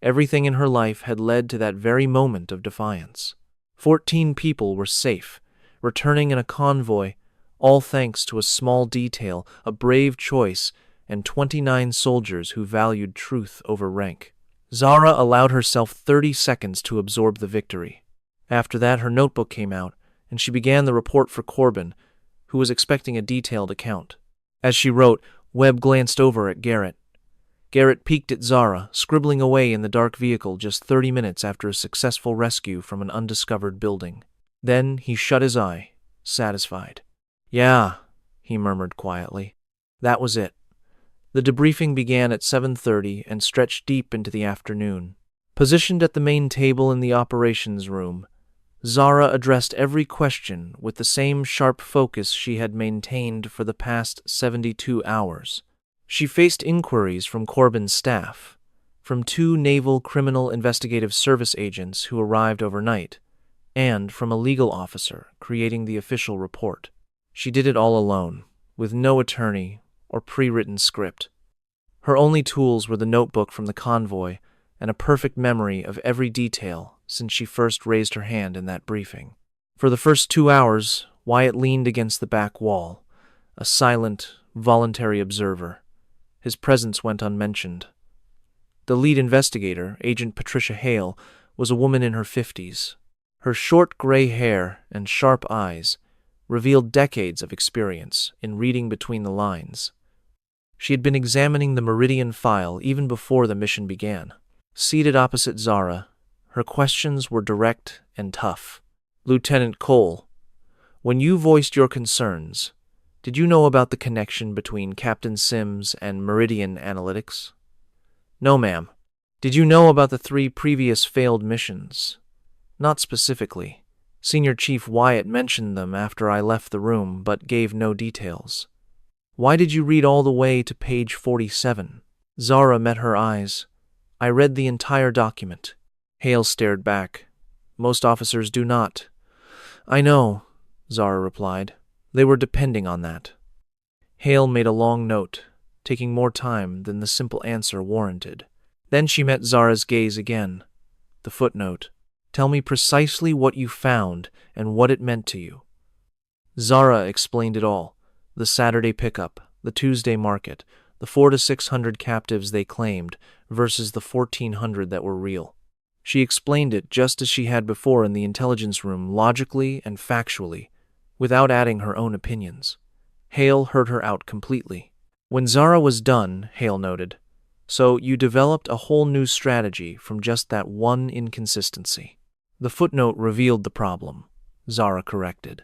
everything in her life had led to that very moment of defiance. 14 people were safe, returning in a convoy, all thanks to a small detail, a brave choice, and 29 soldiers who valued truth over rank. Zara allowed herself 30 seconds to absorb the victory. After that, her notebook came out, and she began the report for Corbin, who was expecting a detailed account. As she wrote, Webb glanced over at Garrett. Garrett peeked at Zara, scribbling away in the dark vehicle just 30 minutes after a successful rescue from an undiscovered building. Then he shut his eye, satisfied. "Yeah," he murmured quietly. That was it. The debriefing began at 7:30 and stretched deep into the afternoon. Positioned at the main table in the operations room, Zara addressed every question with the same sharp focus she had maintained for the past 72 hours. She faced inquiries from Corbin's staff, from 2 Naval Criminal Investigative Service agents who arrived overnight, and from a legal officer creating the official report. She did it all alone, with no attorney or pre-written script. Her only tools were the notebook from the convoy and a perfect memory of every detail since she first raised her hand in that briefing. For the first 2 hours, Wyatt leaned against the back wall, a silent, voluntary observer. His presence went unmentioned. The lead investigator, Agent Patricia Hale, was a woman in her 50s. Her short gray hair and sharp eyes revealed decades of experience in reading between the lines. She had been examining the Meridian file even before the mission began. Seated opposite Zara, her questions were direct and tough. "Lieutenant Cole, when you voiced your concerns, did you know about the connection between Captain Sims and Meridian Analytics?" "No, ma'am." "Did you know about the 3 previous failed missions?" "Not specifically. Senior Chief Wyatt mentioned them after I left the room, but gave no details." "Why did you read all the way to page 47? Zara met her eyes. "I read the entire document." Hale stared back. "Most officers do not." "I know," Zara replied. "They were depending on that." Hale made a long note, taking more time than the simple answer warranted. Then she met Zara's gaze again. The footnote. Tell me precisely what you found and what it meant to you. Zara explained it all. The Saturday pickup, the Tuesday market, the 400 to 600 captives they claimed versus the 1,400 that were real. She explained it just as she had before in the intelligence room, logically and factually, without adding her own opinions. Hale heard her out completely. When Zara was done, Hale noted, so you developed a whole new strategy from just that one inconsistency. The footnote revealed the problem, Zara corrected.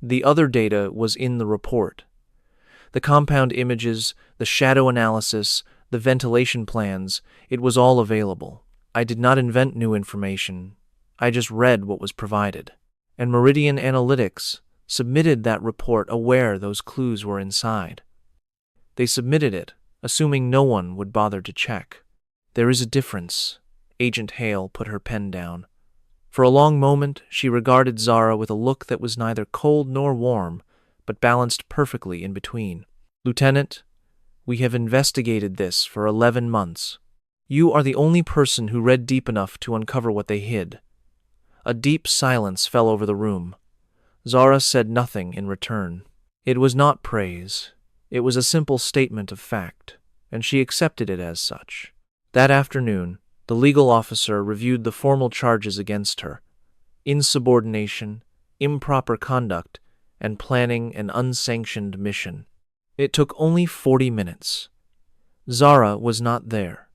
The other data was in the report. The compound images, the shadow analysis, the ventilation plans, it was all available. I did not invent new information. I just read what was provided. And Meridian Analytics submitted that report aware those clues were inside. They submitted it, assuming no one would bother to check. There is a difference. Agent Hale put her pen down. For a long moment, she regarded Zara with a look that was neither cold nor warm, but balanced perfectly in between. Lieutenant, we have investigated this for 11 months. You are the only person who read deep enough to uncover what they hid. A deep silence fell over the room. Zara said nothing in return. It was not praise. It was a simple statement of fact, and she accepted it as such. That afternoon, the legal officer reviewed the formal charges against her: insubordination, improper conduct, and planning an unsanctioned mission. It took only 40 minutes. Zara was not there.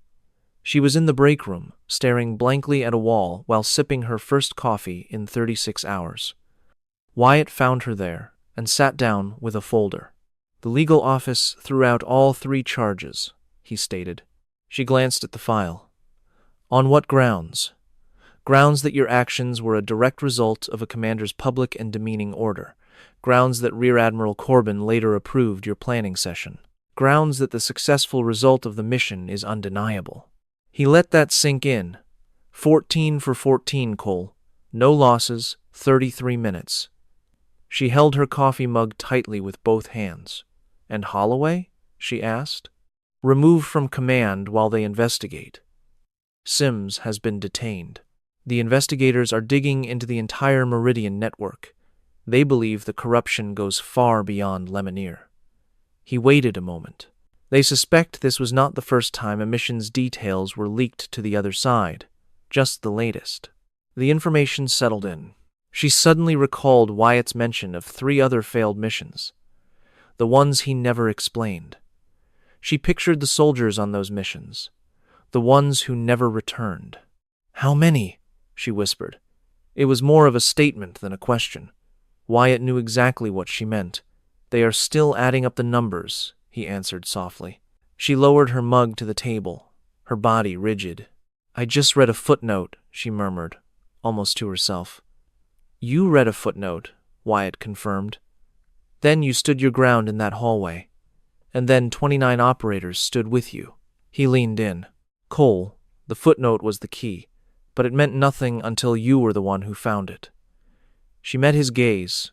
She was in the break room, staring blankly at a wall while sipping her first coffee in 36 hours. Wyatt found her there and sat down with a folder. The legal office threw out all 3 charges, he stated. She glanced at the file. On what grounds? Grounds that your actions were a direct result of a commander's public and demeaning order. Grounds that Rear Admiral Corbin later approved your planning session. Grounds that the successful result of the mission is undeniable. He let that sink in. 14 for 14, Cole. No losses, 33 minutes. She held her coffee mug tightly with both hands. And Holloway? She asked. Remove from command while they investigate. Sims has been detained. The investigators are digging into the entire Meridian network. They believe the corruption goes far beyond Lemonier. He waited a moment. They suspect this was not the first time a mission's details were leaked to the other side, just the latest. The information settled in. She suddenly recalled Wyatt's mention of 3 other failed missions, the ones he never explained. She pictured the soldiers on those missions, the ones who never returned. How many? She whispered. It was more of a statement than a question. Wyatt knew exactly what she meant. They are still adding up the numbers, he answered softly. She lowered her mug to the table, her body rigid. I just read a footnote, she murmured, almost to herself. You read a footnote, Wyatt confirmed. Then you stood your ground in that hallway. And then 29 operators stood with you. He leaned in. Cole, the footnote was the key, but it meant nothing until you were the one who found it. She met his gaze.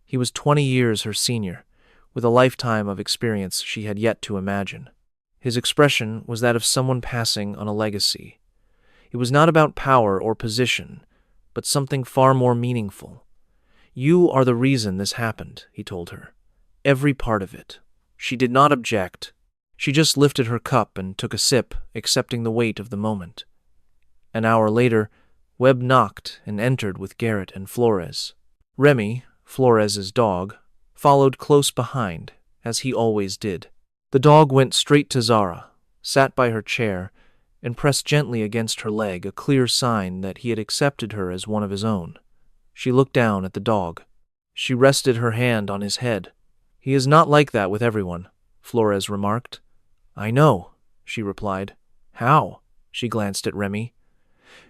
He was 20 years her senior, with a lifetime of experience she had yet to imagine. His expression was that of someone passing on a legacy. It was not about power or position, but something far more meaningful. You are the reason this happened, he told her. Every part of it. She did not object. She just lifted her cup and took a sip, accepting the weight of the moment. An hour later, Webb knocked and entered with Garrett and Flores. Remy, Flores's dog, followed close behind, as he always did. The dog went straight to Zara, sat by her chair, and pressed gently against her leg, a clear sign that he had accepted her as one of his own. She looked down at the dog. She rested her hand on his head. He is not like that with everyone, Flores remarked. I know, she replied. How? She glanced at Remy.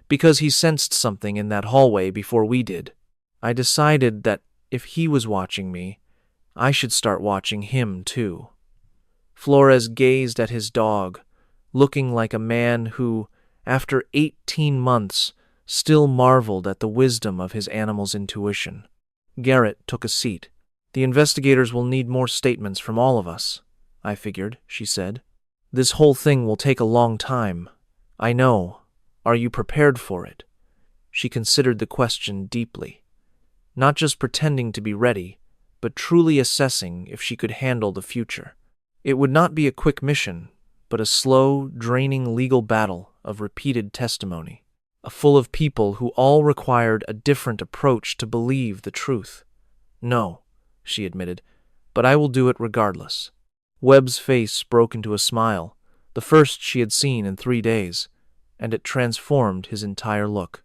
Because he sensed something in that hallway before we did. I decided that if he was watching me, I should start watching him too. Flores gazed at his dog, looking like a man who, after 18 months, still marveled at the wisdom of his animal's intuition. Garrett took a seat. The investigators will need more statements from all of us, I figured, she said. This whole thing will take a long time, I know. Are you prepared for it? She considered the question deeply, not just pretending to be ready, but truly assessing if she could handle the future. It would not be a quick mission, but a slow, draining legal battle of repeated testimony, full of people who all required a different approach to believe the truth. No, she admitted, but I will do it regardless. Webb's face broke into a smile, the first she had seen in 3 days, and it transformed his entire look.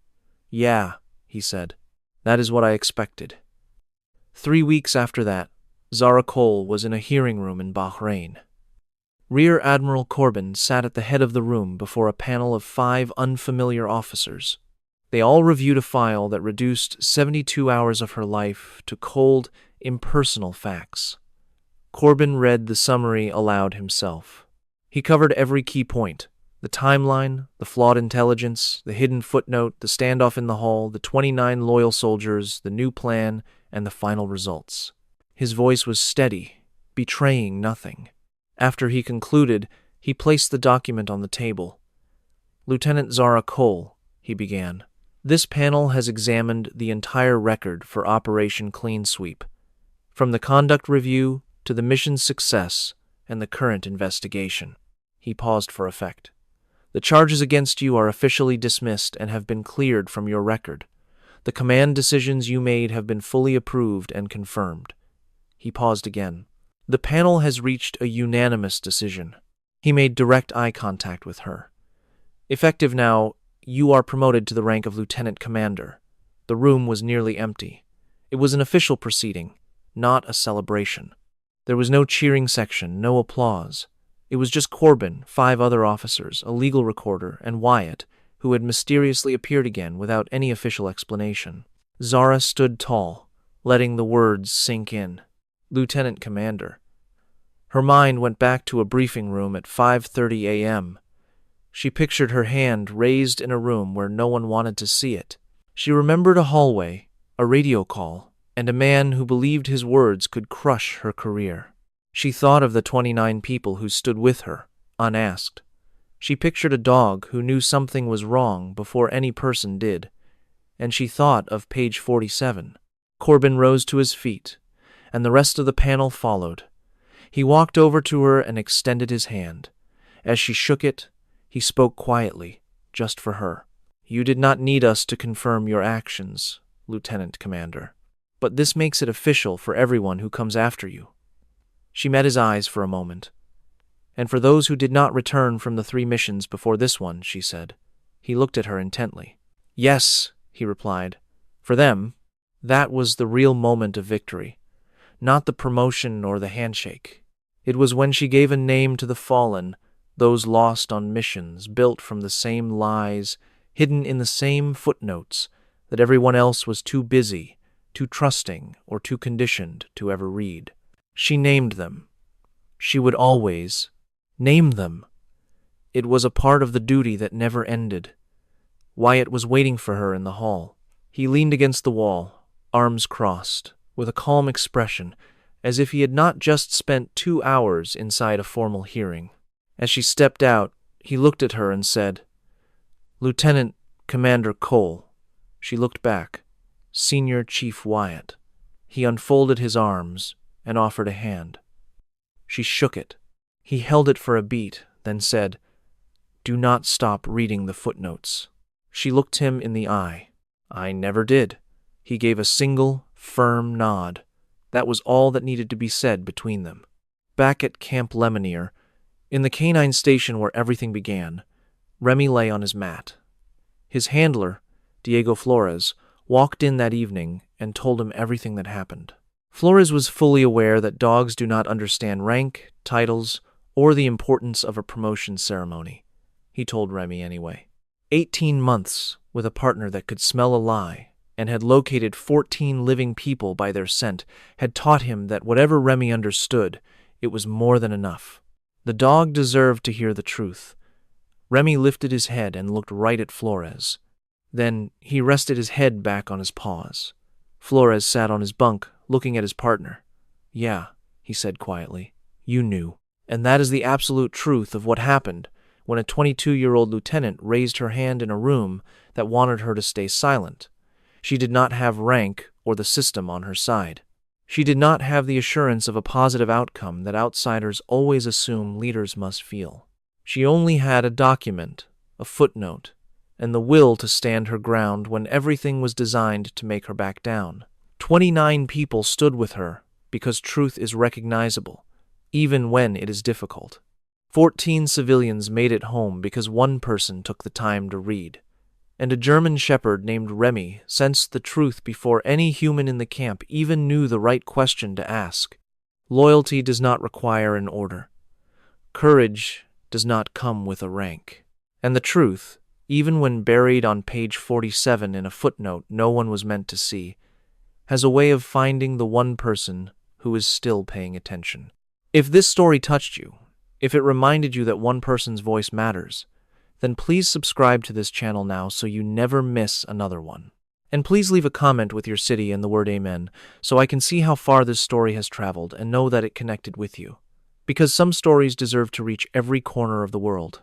Yeah, he said. That is what I expected. 3 weeks after that, Zara Cole was in a hearing room in Bahrain. Rear Admiral Corbin sat at the head of the room before a panel of 5 unfamiliar officers. They all reviewed a file that reduced 72 hours of her life to cold, impersonal facts. Corbin read the summary aloud himself. He covered every key point: the timeline, the flawed intelligence, the hidden footnote, the standoff in the hall, the 29 loyal soldiers, the new plan, and the final results. His voice was steady, betraying nothing. After he concluded, he placed the document on the table. Lieutenant Zara Cole, he began. This panel has examined the entire record for Operation Clean Sweep, from the conduct review to the mission's success and the current investigation. He paused for effect. The charges against you are officially dismissed and have been cleared from your record. The command decisions you made have been fully approved and confirmed. He paused again. The panel has reached a unanimous decision. He made direct eye contact with her. Effective now, you are promoted to the rank of lieutenant commander. The room was nearly empty. It was an official proceeding, not a celebration. There was no cheering section, no applause. It was just Corbin, 5 other officers, a legal recorder, and Wyatt, who had mysteriously appeared again without any official explanation. Zara stood tall, letting the words sink in. Lieutenant Commander. Her mind went back to a briefing room at 5:30 a.m. She pictured her hand raised in a room where no one wanted to see it. She remembered a hallway, a radio call, and a man who believed his words could crush her career. She thought of the 29 people who stood with her, unasked. She pictured a dog who knew something was wrong before any person did. And she thought of page 47. Corbin rose to his feet, and the rest of the panel followed. He walked over to her and extended his hand. As she shook it, he spoke quietly, just for her. You did not need us to confirm your actions, Lieutenant Commander. But this makes it official for everyone who comes after you. She met his eyes for a moment. And for those who did not return from the 3 missions before this one, she said. He looked at her intently. Yes, he replied. For them, that was the real moment of victory. Not the promotion or the handshake. It was when she gave a name to the fallen, those lost on missions, built from the same lies, hidden in the same footnotes, that everyone else was too busy, too trusting, or too conditioned to ever read. She named them. She would always name them. It was a part of the duty that never ended. Wyatt was waiting for her in the hall. He leaned against the wall, arms crossed, with a calm expression, as if he had not just spent 2 hours inside a formal hearing. As she stepped out, he looked at her and said, Lieutenant Commander Cole. She looked back. Senior Chief Wyatt. He unfolded his arms and offered a hand. She shook it. He held it for a beat, then said, Do not stop reading the footnotes. She looked him in the eye. I never did. He gave a single, firm nod. That was all that needed to be said between them. Back at Camp Lemonnier, in the canine station where everything began, Remy lay on his mat. His handler, Diego Flores, walked in that evening and told him everything that happened. Flores was fully aware that dogs do not understand rank, titles, or the importance of a promotion ceremony. He told Remy anyway. 18 months with a partner that could smell a lie and had located 14 living people by their scent had taught him that whatever Remy understood, it was more than enough. The dog deserved to hear the truth. Remy lifted his head and looked right at Flores. Then he rested his head back on his paws. Flores sat on his bunk, looking at his partner. Yeah, he said quietly. You knew. And that is the absolute truth of what happened when a 22-year-old lieutenant raised her hand in a room that wanted her to stay silent. She did not have rank or the system on her side. She did not have the assurance of a positive outcome that outsiders always assume leaders must feel. She only had a document, a footnote, and the will to stand her ground when everything was designed to make her back down. 29 people stood with her because truth is recognizable, even when it is difficult. 14 civilians made it home because one person took the time to read. And a German shepherd named Remy sensed the truth before any human in the camp even knew the right question to ask. Loyalty does not require an order. Courage does not come with a rank. And the truth, even when buried on page 47 in a footnote no one was meant to see, has a way of finding the one person who is still paying attention. If this story touched you, if it reminded you that one person's voice matters, then please subscribe to this channel now so you never miss another one. And please leave a comment with your city and the word Amen so I can see how far this story has traveled and know that it connected with you. Because some stories deserve to reach every corner of the world.